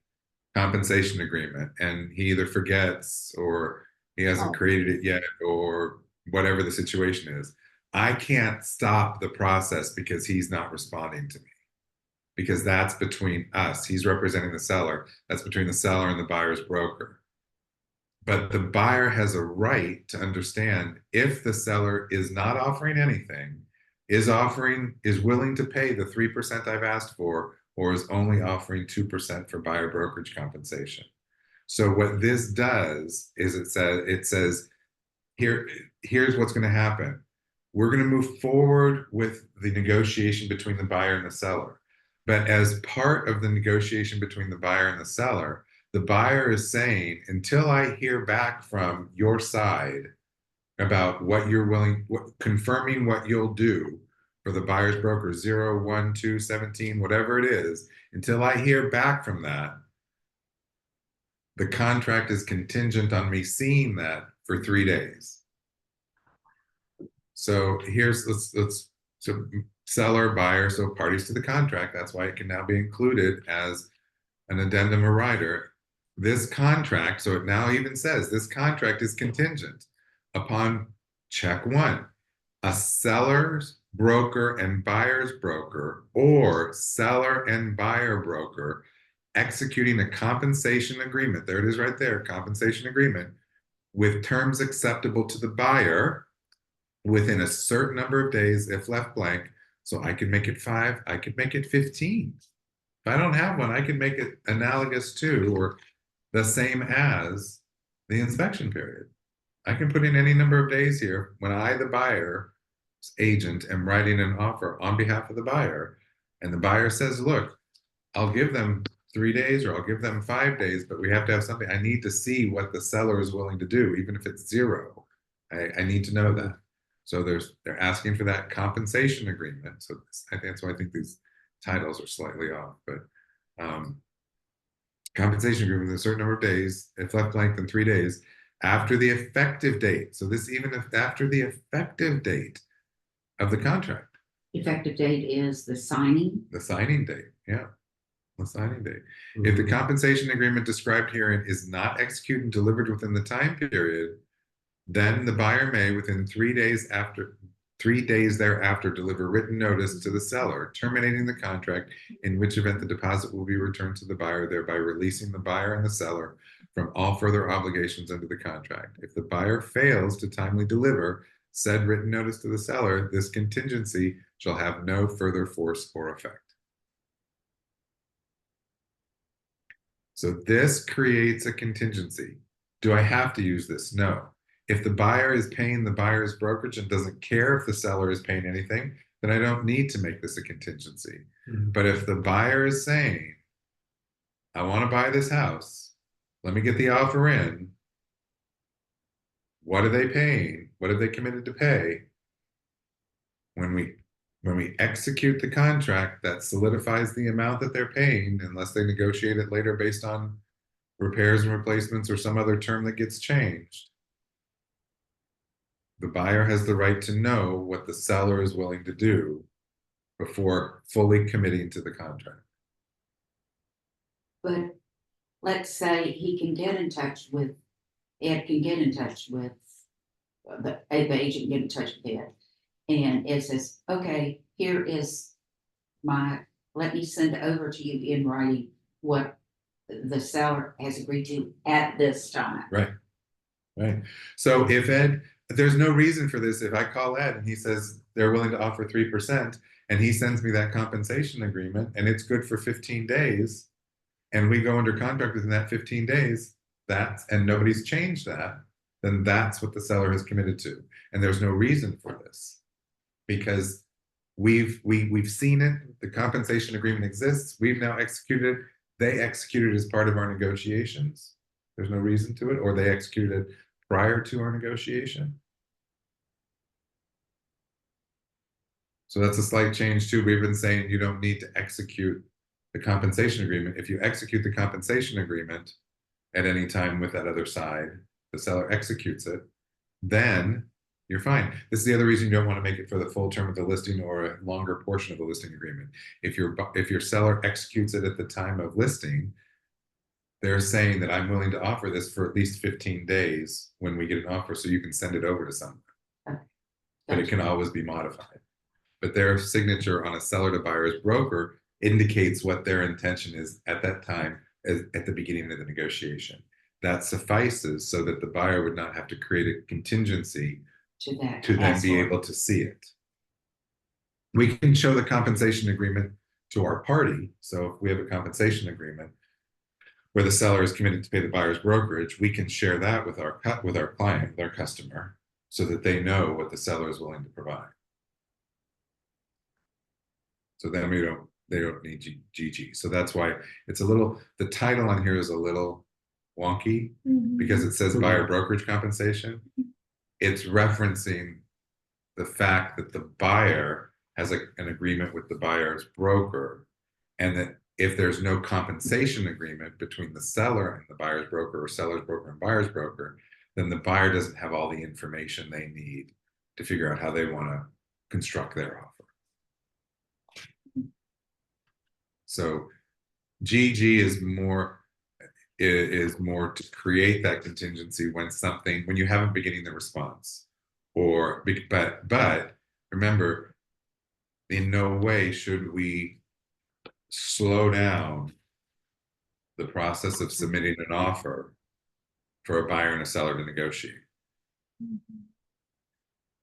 compensation agreement? And he either forgets or he hasn't created it yet, or whatever the situation is. I can't stop the process because he's not responding to me. Because that's between us. He's representing the seller. That's between the seller and the buyer's broker. But the buyer has a right to understand if the seller is not offering anything, is willing to pay the 3% I've asked for, or is only offering 2% for buyer brokerage compensation. So what this does is it says, here's what's going to happen. We're going to move forward with the negotiation between the buyer and the seller. But as part of the negotiation between the buyer and the seller, the buyer is saying, until I hear back from your side about what you're confirming what you'll do for the buyer's broker 0, 1, 2, 17, whatever it is, until I hear back from that, the contract is contingent on me seeing that for 3 days. So so seller, buyer, so parties to the contract. That's why it can now be included as an addendum or rider. This contract, so it now even says this contract is contingent upon check 1, a seller's broker and buyer's broker, or seller and buyer broker executing a compensation agreement. There it is right there, compensation agreement, with terms acceptable to the buyer within a certain number of days if left blank. So I could make it 5, I could make it 15. If I don't have one, I can make it analogous to or the same as the inspection period. I can put in any number of days here when I, the buyer, agent am writing an offer on behalf of the buyer, and the buyer says, look, I'll give them 3 days or I'll give them 5 days, but we have to have something. I need to see what the seller is willing to do, even if it's 0. I need to know that. So they're asking for that compensation agreement. So that's why I think these titles are slightly off, but compensation agreement with a certain number of days, if left blank in 3 days, after the effective date. So this even if after the effective date of the contract. Effective date is the signing. The signing date, yeah. The signing date. If the compensation agreement described herein is not executed and delivered within the time period, then the buyer may, within 3 days thereafter, deliver written notice to the seller, terminating the contract, in which event the deposit will be returned to the buyer, thereby releasing the buyer and the seller from all further obligations under the contract. If the buyer fails to timely deliver said written notice to the seller, this contingency shall have no further force or effect. So this creates a contingency. Do I have to use this? No. If the buyer is paying the buyer's brokerage and doesn't care if the seller is paying anything, then I don't need to make this a contingency. But if the buyer is saying, I want to buy this house, let me get the offer in, what are they paying? What have they committed to pay? When we execute the contract, that solidifies the amount that they're paying, unless they negotiate it later based on repairs and replacements or some other term that gets changed. The buyer has the right to know what the seller is willing to do before fully committing to the contract. But let's say he can get in touch with, Ed can get in touch with, the agent get in touch with Ed. And it says, okay, here is let me send over to you in writing what the seller has agreed to at this time. Right. Right. So if Ed, there's no reason for this. If I call Ed and he says they're willing to offer 3% and he sends me that compensation agreement and it's good for 15 days and we go under contract within that 15 days, and nobody's changed that, then that's what the seller has committed to. And there's no reason for this because we've seen it. The compensation agreement exists. We've now executed it. They executed it as part of our negotiations. There's no reason to it, or they executed it prior to our negotiation. So that's a slight change too. We've been saying you don't need to execute the compensation agreement. If you execute the compensation agreement at any time with that other side, the seller executes it, then you're fine. This is the other reason you don't want to make it for the full term of the listing or a longer portion of the listing agreement. If your seller executes it at the time of listing, they're saying that I'm willing to offer this for at least 15 days when we get an offer, so you can send it over to someone. Okay. But it can always be modified. But their signature on a seller to buyer's broker indicates what their intention is at that time, at the beginning of the negotiation. That suffices so that the buyer would not have to create a contingency to then be able to see it. We can show the compensation agreement to our party. So if we have a compensation agreement where the seller is committed to pay the buyer's brokerage, we can share that with our client, with our customer, so that they know what the seller is willing to provide. So then they don't need GG. So that's why it's a little, the title on here is a little wonky because it says buyer brokerage compensation. It's referencing the fact that the buyer has an agreement with the buyer's broker, and that if there's no compensation agreement between the seller and the buyer's broker, or seller's broker and buyer's broker, then the buyer doesn't have all the information they need to figure out how they want to construct their offer. So GG is more to create that contingency when you haven't beginning the response, but remember, in no way should we slow down the process of submitting an offer for a buyer and a seller to negotiate.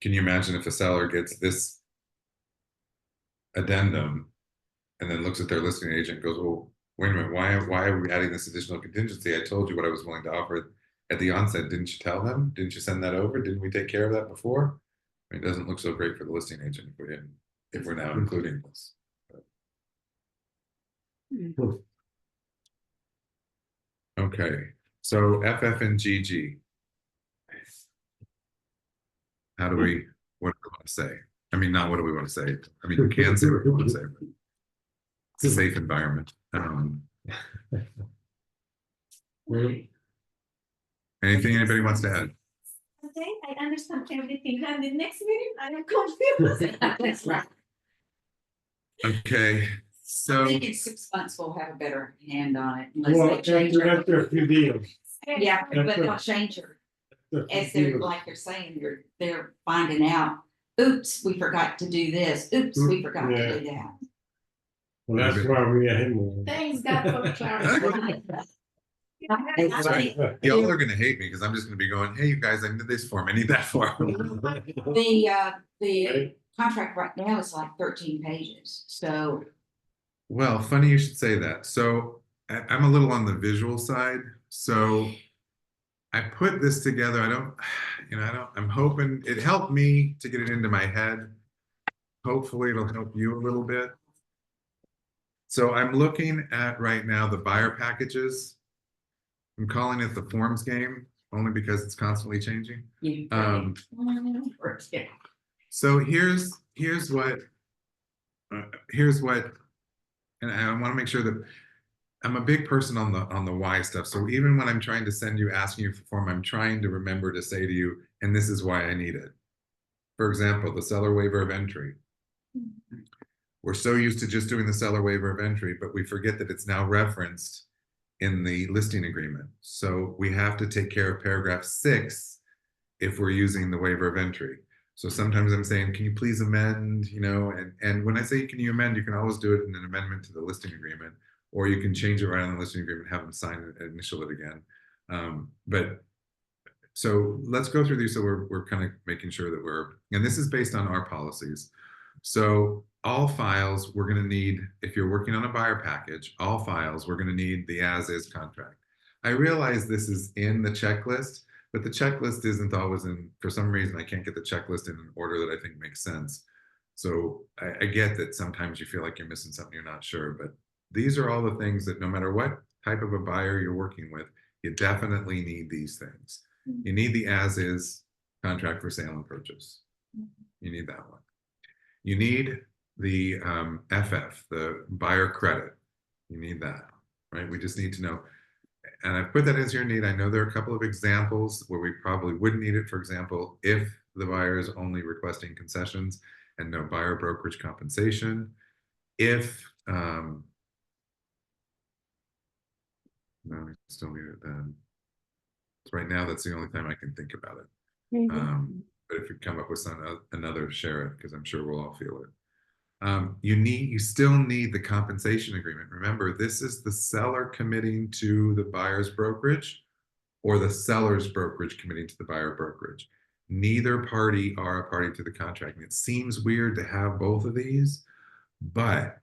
Can you imagine if a seller gets this addendum and then looks at their listing agent and goes, well, wait a minute, why are we adding this additional contingency? I told you what I was willing to offer at the onset. Didn't you tell them? Didn't you send that over? Didn't we take care of that before? It doesn't look so great for the listing agent if we're now including this. Okay, so FF and GG. How do we, what do we want to say? I mean, not what do we want to say? I mean, we can say what we want to say, but it's a safe environment. Anything anybody wants to add? Okay, I understand everything, and the next meeting, I am confused. That's right. Okay, I so, think in 6 months we'll have a better hand on it. Unless Well, they change after a few deals. Yeah, but After- they'll change her. after a few As they're, deals. like you're saying, they're finding out, oops, we forgot to do this, oops, we forgot Yeah. to do that. Well, that's why we had him. Thanks God for clarity. Sorry. y'all are gonna hate me because I'm just gonna be going, hey, you guys, I need this form, I need that form. The contract right now is like 13 pages, so. Well, funny you should say that. So I'm a little on the visual side. So I put this together. I'm hoping it helped me to get it into my head. Hopefully it'll help you a little bit. So I'm looking at right now the buyer packages. I'm calling it the forms game only because it's constantly changing. So here's what, and I want to make sure that I'm a big person on the why stuff. So even when I'm trying to send you, asking you for form, I'm trying to remember to say to you, and this is why I need it. For example, the seller waiver of entry. We're so used to just doing the seller waiver of entry, but we forget that it's now referenced in the listing agreement. So we have to take care of paragraph 6 if we're using the waiver of entry. So sometimes I'm saying, can you please amend, and when I say, can you amend, you can always do it in an amendment to the listing agreement, or you can change it right on the listing agreement, have them sign it, initial it again. So let's go through these. So we're kind of making sure that and this is based on our policies. So all files we're going to need, if you're working on a buyer package, all files, we're going to need the as-is contract. I realize this is in the checklist, but the checklist isn't always for some reason, I can't get the checklist in an order that I think makes sense. So I get that sometimes you feel like you're missing something, you're not sure, but these are all the things that no matter what type of a buyer you're working with, you definitely need these things. You need the as-is contract for sale and purchase. You need that one. You need the FF, the buyer credit. You need that, right? We just need to know. And I've put that as your need. I know there are a couple of examples where we probably wouldn't need it. For example, if the buyer is only requesting concessions and no buyer brokerage compensation. If, no, I still need it then. So right now, that's the only time I can think about it. But if you come up with another, share it, because I'm sure we'll all feel it. You still need the compensation agreement. Remember, this is the seller committing to the buyer's brokerage or the seller's brokerage committing to the buyer brokerage. Neither party are a party to the contract. And it seems weird to have both of these, but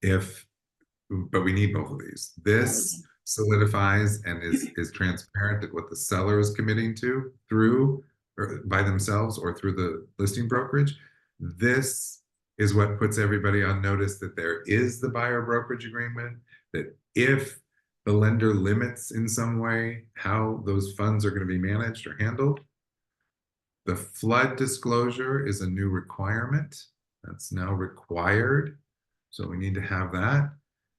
we need both of these. This solidifies and is transparent at what the seller is committing to through or by themselves or through the listing brokerage. This is what puts everybody on notice that there is the buyer brokerage agreement, that if the lender limits in some way how those funds are going to be managed or handled. The flood disclosure is a new requirement that's now required. So we need to have that.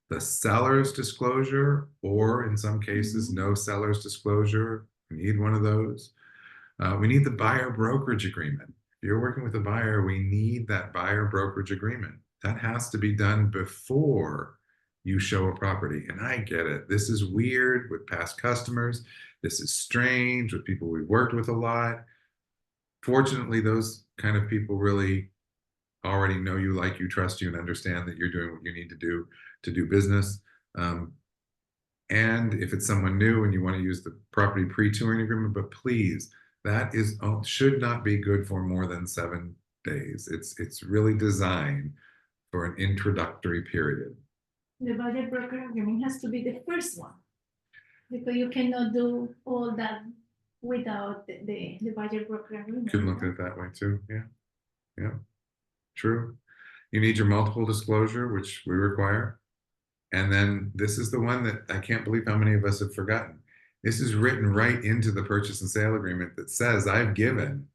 The seller's disclosure, or in some cases, no seller's disclosure. We need one of those. We need the buyer brokerage agreement. If you're working with a buyer, we need that buyer brokerage agreement. That has to be done before you show a property. And I get it. This is weird with past customers. This is strange with people we've worked with a lot. Fortunately, those kind of people really already know you, like you, trust you, and understand that you're doing what you need to do business. And if it's someone new and you want to use the property pre-touring agreement, but please, that should not be good for more than 7 days. It's really designed for an introductory period. The buyer broker agreement has to be the first one, because you cannot do all that without the buyer broker agreement. Could look at it that way too, yeah. Yeah, true. You need your multiple disclosure, which we require. And then this is the one that I can't believe how many of us have forgotten. This is written right into the purchase and sale agreement that says I've given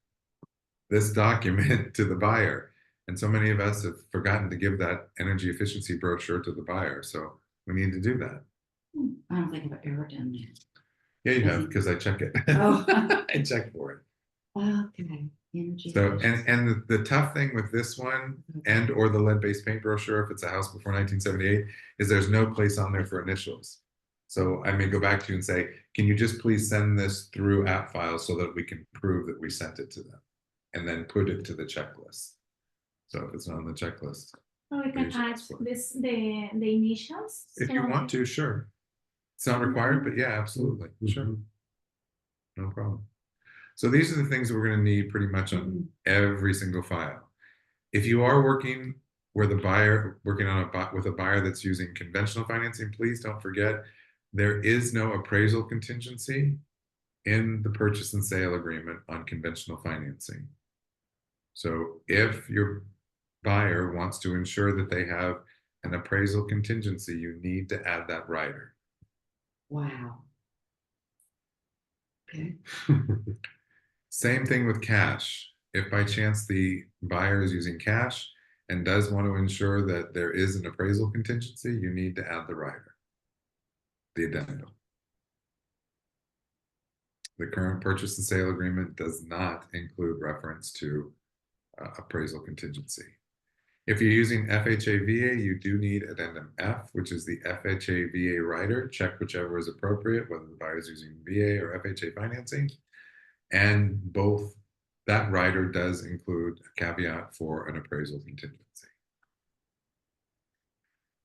this document to the buyer. And so many of us have forgotten to give that energy efficiency brochure to the buyer. So we need to do that. I don't think I've ever done that. Yeah, you have, because I check it. Oh. I check for it. Okay. Energy So, efficiency. and the tough thing with this one and or the lead-based paint brochure, if it's a house before 1978, is there's no place on there for initials. So I may go back to you and say, can you just please send this through app files so that we can prove that we sent it to them, and then put it to the checklist. So if it's not on the checklist, Or we can Please add ask for it. this, the initials. if you so want to, sure. It's not required, but yeah, absolutely, sure, no problem. So these are the things that we're going to need pretty much on every single file. If you are working with a buyer that's using conventional financing, please don't forget there is no appraisal contingency in the purchase and sale agreement on conventional financing. So if your buyer wants to ensure that they have an appraisal contingency, you need to add that rider. Wow. Okay. Same thing with cash. If by chance the buyer is using cash and does want to ensure that there is an appraisal contingency, you need to add the rider, the addendum. The current purchase and sale agreement does not include reference to appraisal contingency. If you're using FHA VA, you do need Addendum F, which is the FHA VA rider. Check whichever is appropriate, whether the buyer is using VA or FHA financing. And both, that rider does include a caveat for an appraisal contingency.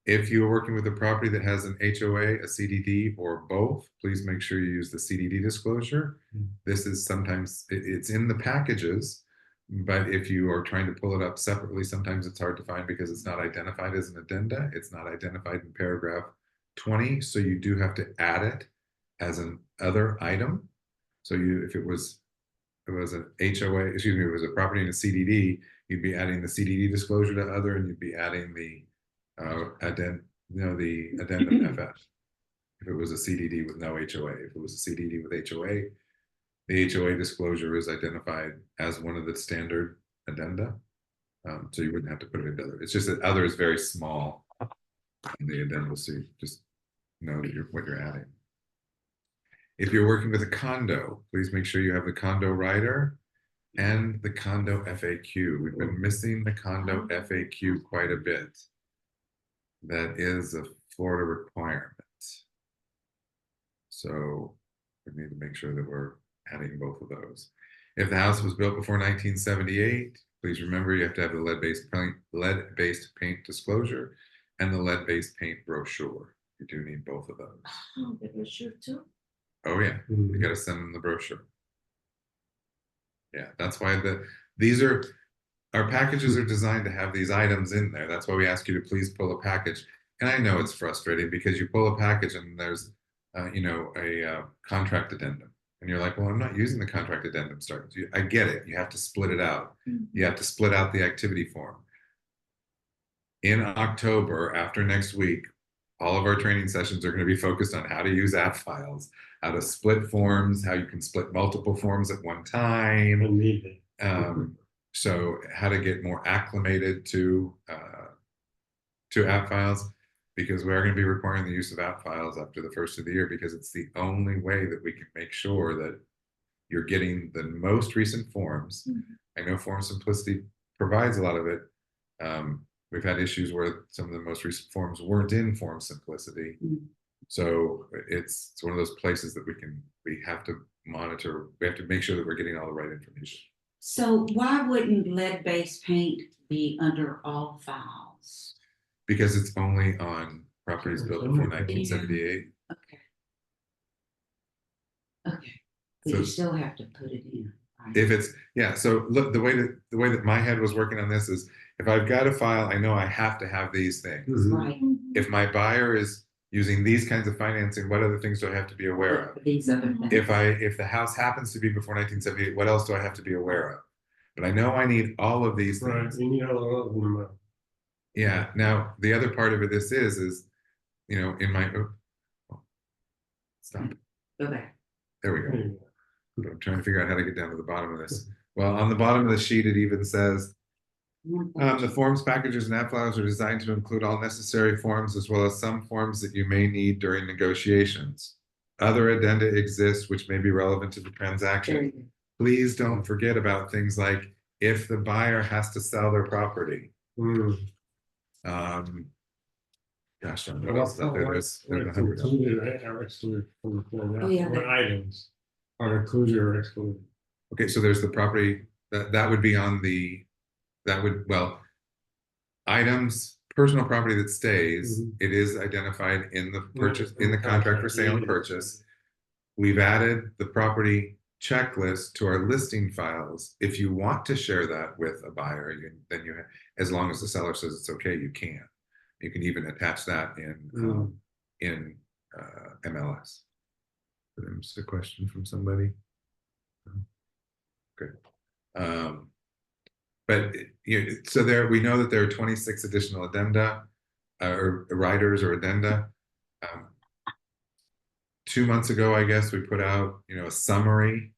If you are working with a property that has an HOA, a CDD, or both, please make sure you use the CDD disclosure. This is sometimes, it's in the packages, but if you are trying to pull it up separately, sometimes it's hard to find because it's not identified as an addenda. It's not identified in paragraph 20, so you do have to add it as an other item. So if it was an HOA, excuse me, it was a property in a CDD, you'd be adding the CDD disclosure to other, and you'd be adding the the Addendum FF. If it was a CDD with no HOA, if it was a CDD with HOA, the HOA disclosure is identified as one of the standard addenda, so you wouldn't have to put it in other. It's just that other is very small in the addenda, so you just know that what you're adding. If you're working with a condo, please make sure you have the condo rider and the condo FAQ. We've been missing the condo FAQ quite a bit. That is a Florida requirement. So we need to make sure that we're adding both of those. If the house was built before 1978, please remember you have to have the lead-based paint disclosure and the lead-based paint brochure. You do need both of those. Oh, the brochure too. Oh yeah, you got to send them the brochure. Yeah, that's why our packages are designed to have these items in there. That's why we ask you to please pull a package. And I know it's frustrating because you pull a package and there's, a contract addendum. And you're like, well, I'm not using the contract addendum start. I get it. You have to split it out. You have to split out the activity form. In October, after next week, all of our training sessions are going to be focused on how to use app files, how to split forms, how you can split multiple forms at one time. So how to get more acclimated to app files, because we are going to be requiring the use of app files after the first of the year, because it's the only way that we can make sure that you're getting the most recent forms. I know Form Simplicity provides a lot of it. We've had issues where some of the most recent forms weren't in Form Simplicity. So it's one of those places that we have to monitor. We have to make sure that we're getting all the right information. So why wouldn't lead-based paint be under all files? Because it's only on properties built before 1978. Okay. Okay. But So you still have to put it in. Right? if it's, yeah, so look, the way that my head was working on this is, if I've got a file, I know I have to have these things. Right. If my buyer is using these kinds of financing, what other things do I have to be aware of? These other things. If the house happens to be before 1978, what else do I have to be aware of? But I know I need all of these Right, things. you need all of them. Yeah, now, the other part of it, you know, in my, stop, Go back. there we go. I'm trying to figure out how to get down to the bottom of this. Well, on the bottom of the sheet, it even says, the forms, packages, and app files are designed to include all necessary forms as well as some forms that you may need during negotiations. Other addenda exist which may be relevant to the transaction. Please don't forget about things like if the buyer has to sell their property. Gosh, I don't know what else out there. There's Included or excluded from the plan. Oh, yeah, What items are included or excluded? Okay, so there's the property that would be on the, items, personal property that stays, it is identified in the purchase, in the contract for sale and purchase. We've added the property checklist to our listing files. If you want to share that with a buyer, then you, as long as the seller says it's okay, you can. You can even attach that in MLS. There's a question from somebody. Good. But so there, we know that there are 26 additional addenda or riders or addenda. 2 months ago, I guess, we put out, a summary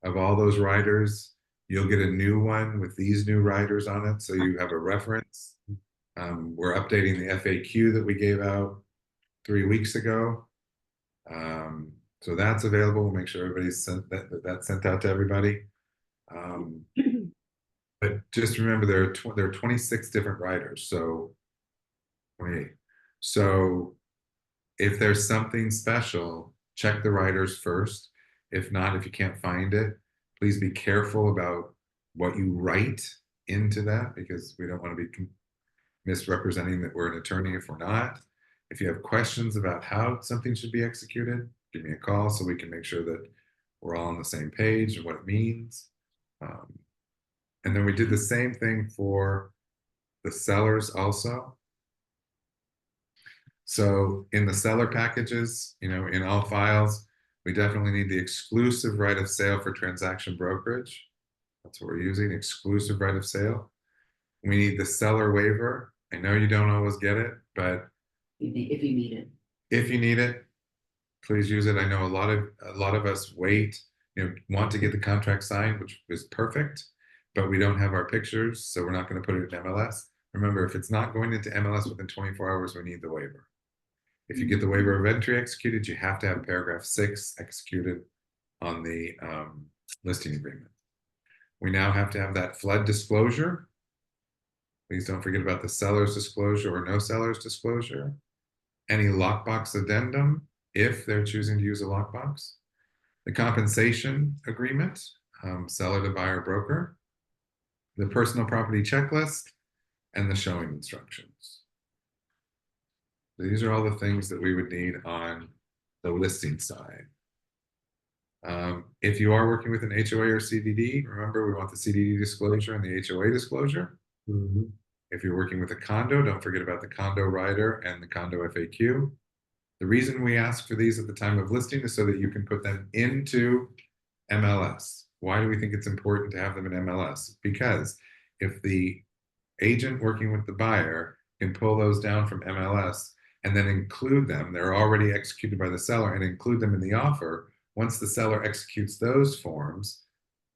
of all those riders. You'll get a new one with these new riders on it, so you have a reference. We're updating the FAQ that we gave out 3 weeks ago. So that's available. We'll make sure everybody's sent that's sent out to everybody. But just remember, there are 26 different riders. So 28. So if there's something special, check the riders first. If not, if you can't find it, please be careful about what you write into that, because we don't want to be misrepresenting that we're an attorney if we're not. If you have questions about how something should be executed, give me a call so we can make sure that we're all on the same page and what it means. And then we did the same thing for the sellers also. So in the seller packages, in all files, we definitely need the exclusive right of sale for transaction brokerage. That's what we're using, exclusive right of sale. We need the seller waiver. I know you don't always get it, but If you need it. if you need it, please use it. I know a lot of us wait, want to get the contract signed, which is perfect, but we don't have our pictures, so we're not going to put it in MLS. Remember, if it's not going into MLS within 24 hours, we need the waiver. If you get the waiver of entry executed, you have to have paragraph 6 executed on the listing agreement. We now have to have that flood disclosure. Please don't forget about the seller's disclosure or no seller's disclosure. Any lockbox addendum, if they're choosing to use a lockbox. The compensation agreement, seller to buyer broker. The personal property checklist, and the showing instructions. These are all the things that we would need on the listing side. If you are working with an HOA or CDD, remember we want the CDD disclosure and the HOA disclosure. If you're working with a condo, don't forget about the condo rider and the condo FAQ. The reason we ask for these at the time of listing is so that you can put them into MLS. Why do we think it's important to have them in MLS? Because if the agent working with the buyer can pull those down from MLS and then include them, they're already executed by the seller, and include them in the offer. Once the seller executes those forms,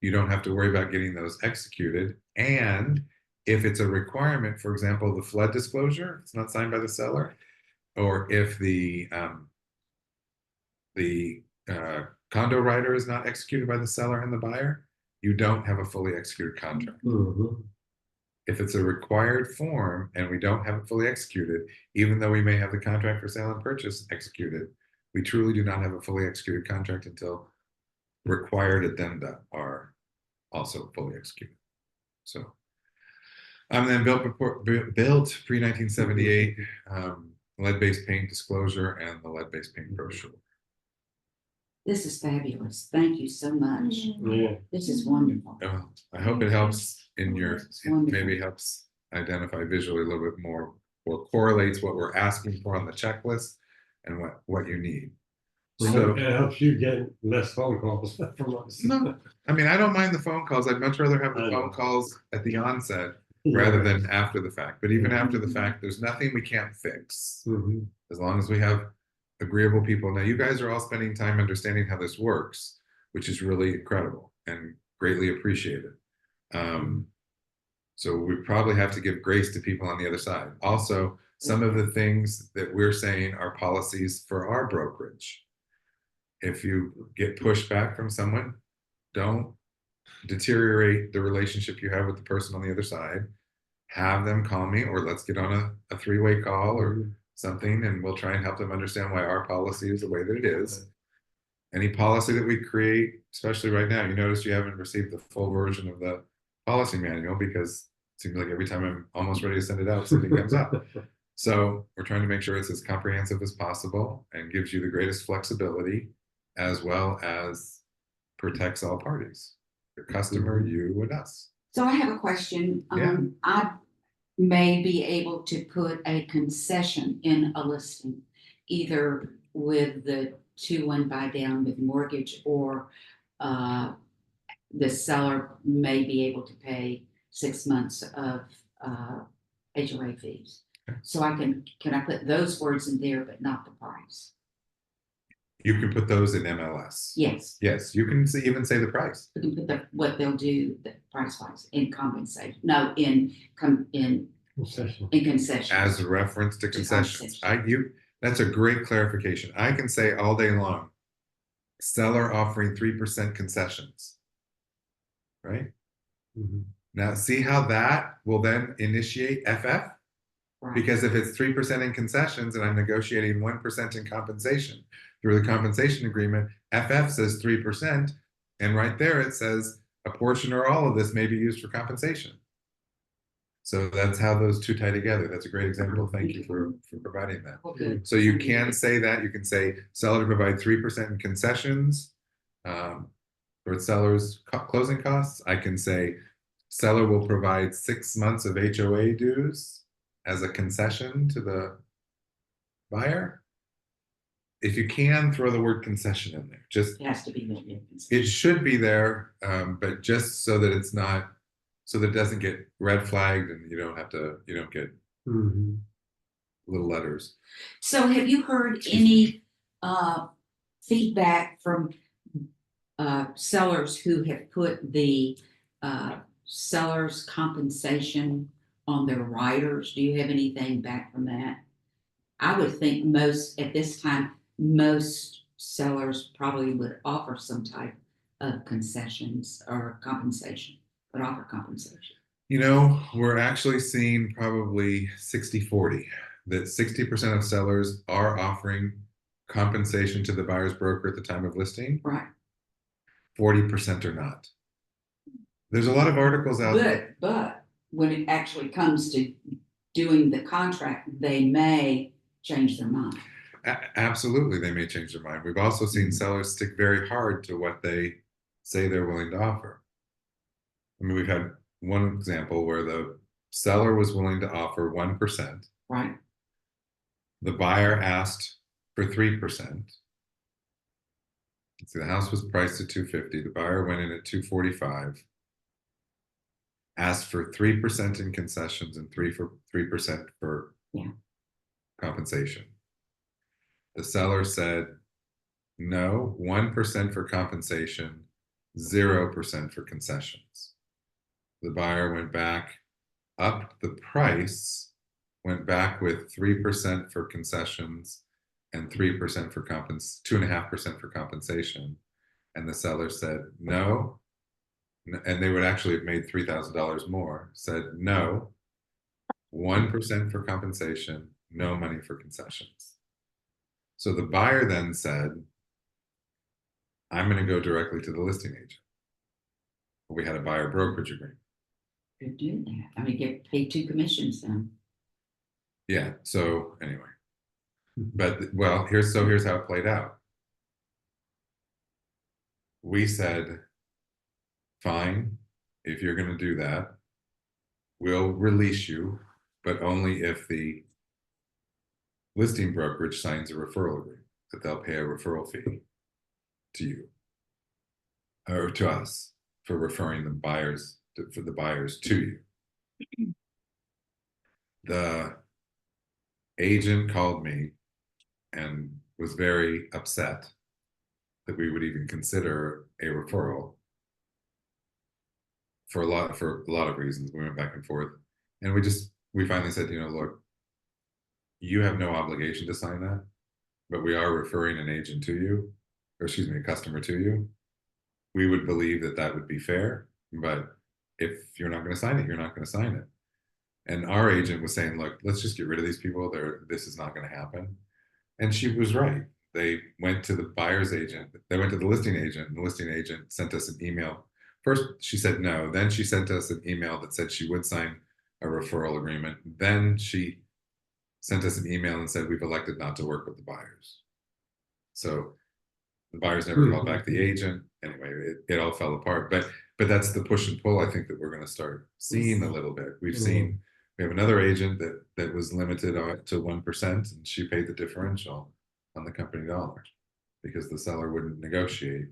you don't have to worry about getting those executed. And if it's a requirement, for example, the flood disclosure, it's not signed by the seller, or if the condo rider is not executed by the seller and the buyer, you don't have a fully executed contract. If it's a required form and we don't have it fully executed, even though we may have the contract for sale and purchase executed, we truly do not have a fully executed contract until required addenda are also fully executed. So, then built pre-1978, lead-based paint disclosure and the lead-based paint brochure. This is fabulous. Thank you so much. Yeah. This is wonderful. I hope it helps in your, It's wonderful. maybe helps identify visually a little bit more, or correlates what we're asking for on the checklist and what you need. So So, it helps you get less phone calls from us. no, I mean, I don't mind the phone calls. I'd much rather have the I know. phone calls at the onset Yeah. rather than after the fact. But even Yeah. after the fact, there's nothing we can't fix. Mhm. As long as we have agreeable people. Now, you guys are all spending time understanding how this works, which is really incredible and greatly appreciated. So we probably have to give grace to people on the other side. Also, some of the things that we're saying are policies for our brokerage. If you get pushback from someone, don't deteriorate the relationship you have with the person on the other side. Have them call me, or let's get on a three-way call or something, and we'll try and help them understand why our policy is the way that it is. Any policy that we create, especially right now, you notice you haven't received the full version of the policy manual because it seems like every time I'm almost ready to send it out, something comes up. So we're trying to make sure it's as comprehensive as possible and gives you the greatest flexibility, as well as protects all parties, the customer, you, and us. So I have a question. Yeah. I may be able to put a concession in a listing, either with the 2-1 buy down with mortgage, or the seller may be able to pay 6 months of HOA fees. So can I put those words in there, but not the price? You can put those in MLS. Yes, Yes, you can even say the price. we can put what they'll do, the price wise, in compensation, no, in Concession. concession. As a reference to concessions. That's a great clarification. I can say all day long, seller offering 3% concessions. Right? Mhm. Now, see how that will then initiate FF? Right. Because if it's 3% in concessions and I'm negotiating 1% in compensation through the compensation agreement, FF says 3%, and right there it says a portion or all of this may be used for compensation. So that's how those two tie together. That's a great example. Thank you for providing that. Well, good. So you can say that. You can say seller to provide 3% in concessions for seller's closing costs. I can say seller will provide 6 months of HOA dues as a concession to the buyer. If you can, throw the word concession in there. Just It has to be the it should be there, but just so that it's not, so that it doesn't get red flagged and you don't get Mhm. little letters. So have you heard Excuse any feedback from sellers who have put the seller's compensation on their riders? Do you have anything back from that? I would think at this time, most sellers probably would offer some type of concessions or compensation, would offer compensation. We're actually seeing probably 60-40, that 60% of sellers are offering compensation to the buyer's broker at the time of listing. Right. 40% are not. There's a lot of articles out there. But when it actually comes to doing the contract, they may change their mind. Absolutely, they may change their mind. We've also seen sellers stick very hard to what they say they're willing to offer. I mean, we've had one example where the seller was willing to offer 1%. Right. The buyer asked for 3%. So the house was priced at $250. The buyer went in at $245. Asked for 3% in concessions and 3% for compensation. The seller said no, 1% for compensation, 0% for concessions. The buyer went back, upped the price, went back with 3% for concessions and 3% for 2.5% for compensation. And the seller said no, and they would actually have made $3,000 more, said no, 1% for compensation, no money for concessions. So the buyer then said, I'm going to go directly to the listing agent. We had a buyer brokerage agreement. Could do that. I mean, get paid 2 commissions then. Yeah. So anyway, but well, here's how it played out. We said, fine, if you're going to do that, we'll release you, but only if the listing brokerage signs a referral agreement that they'll pay a referral fee to you or to us for referring the buyers for the buyers to you. The agent called me and was very upset that we would even consider a referral for a lot of reasons. We went back and forth, and we finally said, look, you have no obligation to sign that, but we are referring an agent to you, or excuse me, a customer to you. We would believe that that would be fair, but if you're not going to sign it, you're not going to sign it. And our agent was saying, look, let's just get rid of these people. This is not going to happen. And she was right. They went to the buyer's agent. They went to the listing agent, and the listing agent sent us an email. First, she said no. Then she sent us an email that said she would sign a referral agreement. Then she sent us an email and said, we've elected not to work with the buyers. So the buyers never called back the agent. Anyway, it all fell apart. But that's the push and pull, I think, that we're going to start seeing a little bit. We have another agent that was limited to 1%, and she paid the differential on the company dollar because the seller wouldn't negotiate.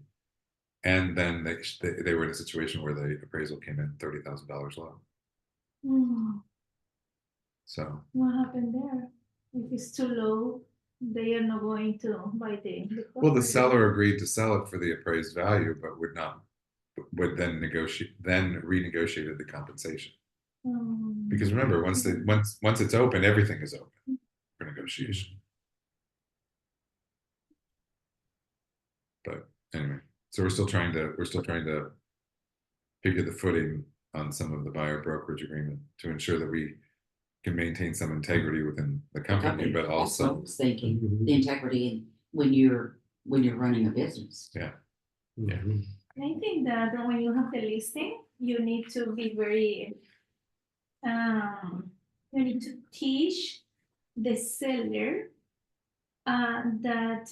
And then they were in a situation where the appraisal came in $30,000 low. So What happened there? If it's too low, they are not going to buy the well, the property. seller agreed to sell it for the appraised value, but would then renegotiated the compensation. Because remember, once it's open, everything is open for negotiation. But anyway, so we're still trying to figure the footing on some of the buyer brokerage agreement to ensure that we can maintain some integrity within the company, but That's what I also was thinking, the integrity when you're running a business. yeah. I think that when you have the listing, you need to be very, you need to teach the seller that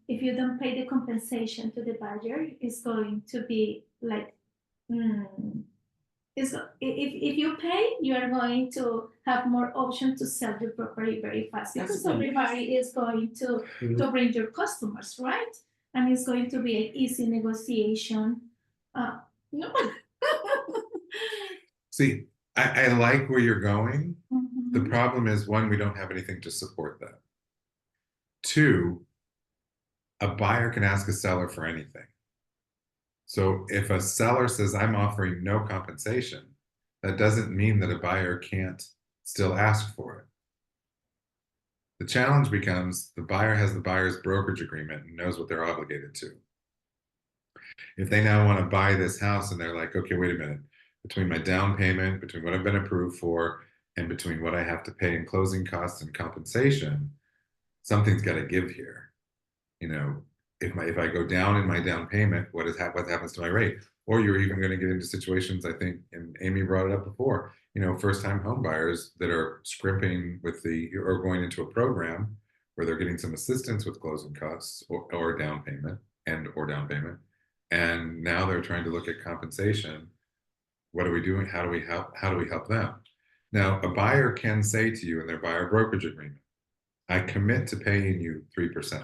if you don't pay the compensation to the buyer, it's going to be like, if you pay, you are going to have more options to sell your property very fast because everybody is going to bring your customers, right? And it's going to be an easy negotiation. No. See, I like where you're going. The problem is, one, we don't have anything to support that. Two, a buyer can ask a seller for anything. So if a seller says, I'm offering no compensation, that doesn't mean that a buyer can't still ask for it. The challenge becomes the buyer has the buyer's brokerage agreement and knows what they're obligated to. If they now want to buy this house and they're like, okay, wait a minute, between my down payment, between what I've been approved for, and between what I have to pay in closing costs and compensation, something's got to give here. If I go down in my down payment, what happens to my rate? Or you're even going to get into situations, I think, and Amy brought it up before, first-time home buyers that are scrimping or going into a program where they're getting some assistance with closing costs or down payment. And now they're trying to look at compensation. What are we doing? How do we help them? Now, a buyer can say to you in their buyer brokerage agreement, I commit to paying you 3%.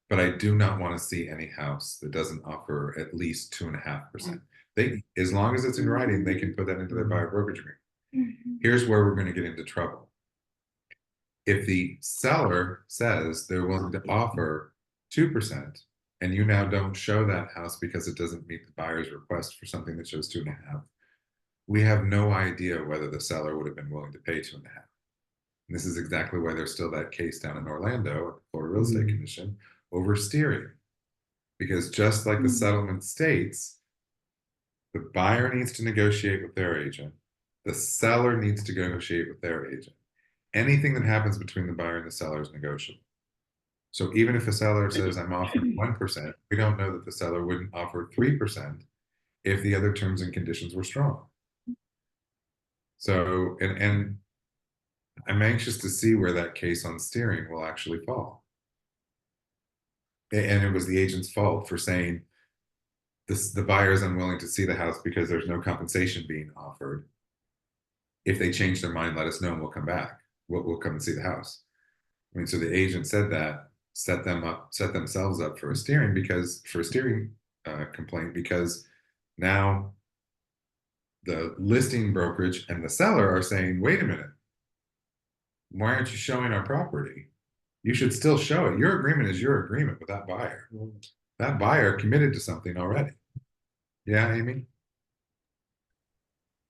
But I do not want to see any house that doesn't offer at least 2.5%. As long as it's in writing, they can put that into their buyer brokerage agreement. Here's where we're going to get into trouble. If the seller says they're willing to offer 2%, and you now don't show that house because it doesn't meet the buyer's request for something that shows 2.5, we have no idea whether the seller would have been willing to pay 2.5. And this is exactly why there's still that case down in Orlando at the Florida Real Estate Commission over steering, because just like the settlement states, the buyer needs to negotiate with their agent, the seller needs to negotiate with their agent. Anything that happens between the buyer and the seller is negotiable. So even if a seller says, I'm offering 1%, we don't know that the seller wouldn't offer 3% if the other terms and conditions were strong. So, and I'm anxious to see where that case on steering will actually fall. And it was the agent's fault for saying the buyer is unwilling to see the house because there's no compensation being offered. If they change their mind, let us know and we'll come back. We'll come and see the house. I mean, so the agent said that, set themselves up for a steering complaint, because now the listing brokerage and the seller are saying, wait a minute, why aren't you showing our property? You should still show it. Your agreement is your agreement with that buyer. That buyer committed to something already. Yeah, Amy?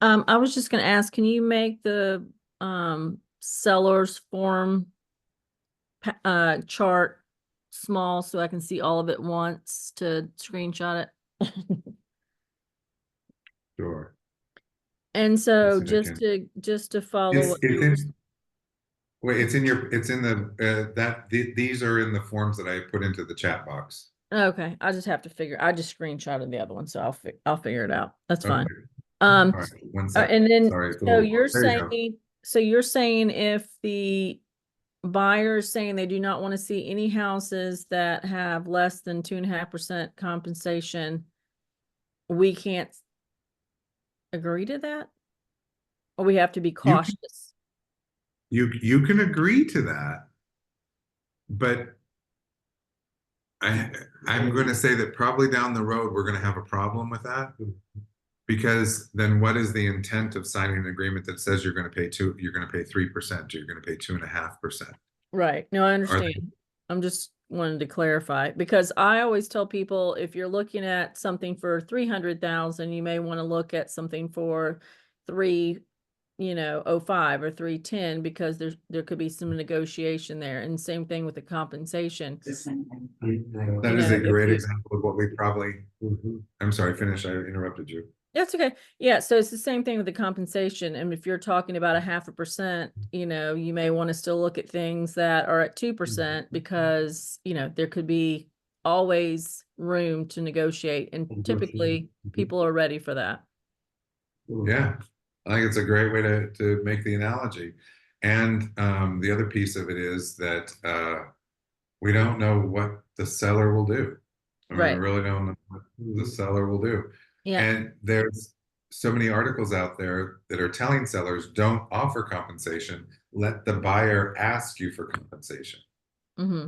I was just gonna ask, can you make the seller's form chart small so I can see all of it once to screenshot it? Sure. And so Yes, and I just to follow It's, what you were it's in, wait, it's in the, these are in the forms that I put into the chat box. Okay, I just have to I just screenshotted the other one, so I'll figure it out. That's fine. Okay. Um, All right, one second. and then, Sorry, it's a so little- you're there you go. saying, so you're saying if the buyer is saying they do not want to see any houses that have less than 2.5% compensation, we can't agree to that? Or we have to be cautious? You can agree to that, but I'm going to say that probably down the road we're going to have a problem with that, because then what is the intent of signing an agreement that says you're going to pay 3%, you're going to pay 2.5%? Right. No, I understand. I'm just wanted to clarify, because I always tell people, if you're looking at something for 300,000, you may want to look at something for 305 or 310, because there could be some negotiation there. And same thing with the compensation. It's the same thing. That You is know, a if great you- example of what we probably, I'm sorry, finish, I interrupted you. That's okay. Yeah, so it's the same thing with the compensation. And if you're talking about 0.5%, you may want to still look at things that are at 2%, because, there could be always room to negotiate. And typically people are ready for that. Yeah, I think it's a great way to make the analogy. And the other piece of it is that we don't know what the seller will do. I mean, Right. we really don't know what the seller will do. Yeah. And there's so many articles out there that are telling sellers, don't offer compensation, let the buyer ask you for compensation. Mm-hmm.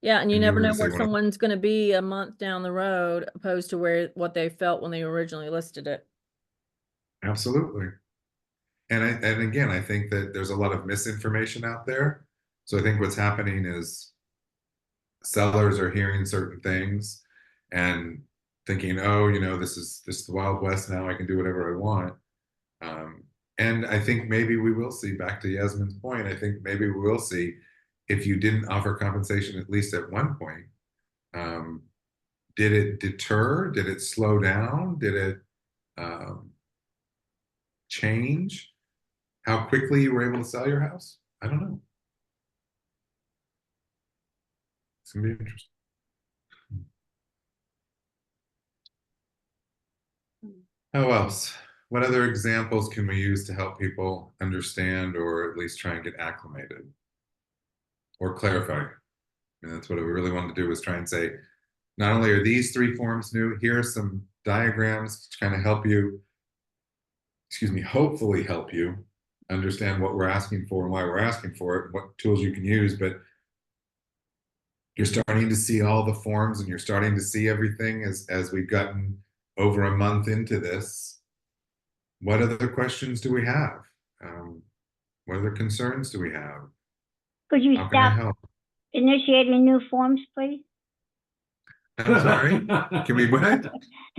Yeah, and you And you never were know gonna say where what? someone's going to be a month down the road, opposed to what they felt when they originally listed it. Absolutely. And again, I think that there's a lot of misinformation out there. So I think what's happening is sellers are hearing certain things and thinking, oh, this is the Wild West now, I can do whatever I want. And I think maybe we will see, back to Yasmin's point, I think maybe we will see, if you didn't offer compensation at least at one point, did it deter? Did it slow down? Did it change how quickly you were able to sell your house? I don't know. It's gonna be interesting. How else? What other examples can we use to help people understand, or at least try and get acclimated or clarify? And that's what we really wanted to do, was try and say, not only are these 3 forms new, here are some diagrams to kind of help you, hopefully help you understand what we're asking for and why we're asking for it, and what tools you can use. But you're starting to see all the forms, and you're starting to see everything as we've gotten over a month into this. What other questions do we have? What other concerns do we have? Could you How can I stop help? initiating new forms, please? I'm sorry. Can we what?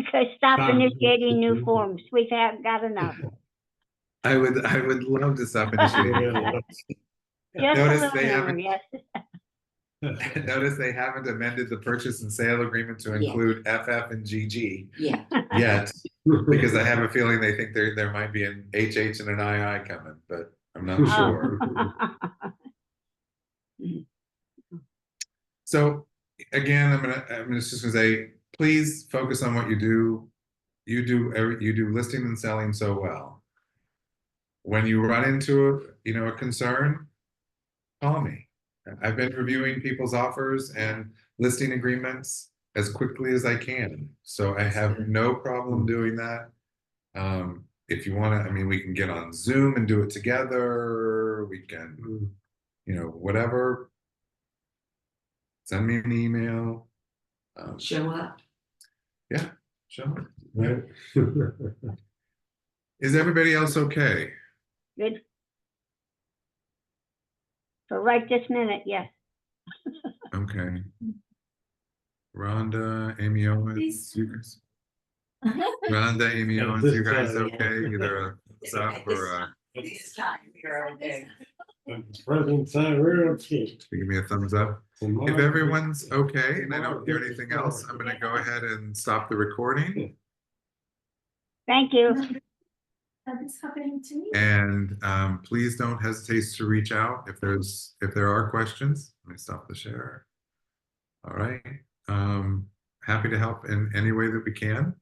Stop Stop. initiating new forms. We've got enough. I would love to stop initiating. Just a Notice little they more, haven't. yes. Notice they haven't amended the purchase and sale agreement to Yeah. include FF and GG Yeah, yet, because I have a feeling they think there might be an HH and an II coming, but I'm not sure. So again, I'm just gonna say, please focus on what you do. You do listing and selling so well. When you run into a concern, call me. I've been reviewing people's offers and listing agreements as quickly as I can, so I have no problem doing that. If you want to, we can get on Zoom and do it together. We can, whatever. Send me an email. Show up. Show. Right? Is everybody else okay? Good. So right this minute, yes. Okay. Rhonda, Amy Owens, This- you guys. Rhonda, Amy At Owens, this you guys time. okay? Either a thumbs up or This time, you're okay. At the present time, we're okay. give me a thumbs up. Tomorrow- If everyone's okay and I tomorrow don't hear gets anything us else, started. I'm gonna go ahead and stop the recording. Thank you. That is happening to me. And please don't hesitate to reach out if there are questions. Let me stop the share. All right. Happy to help in any way that we can.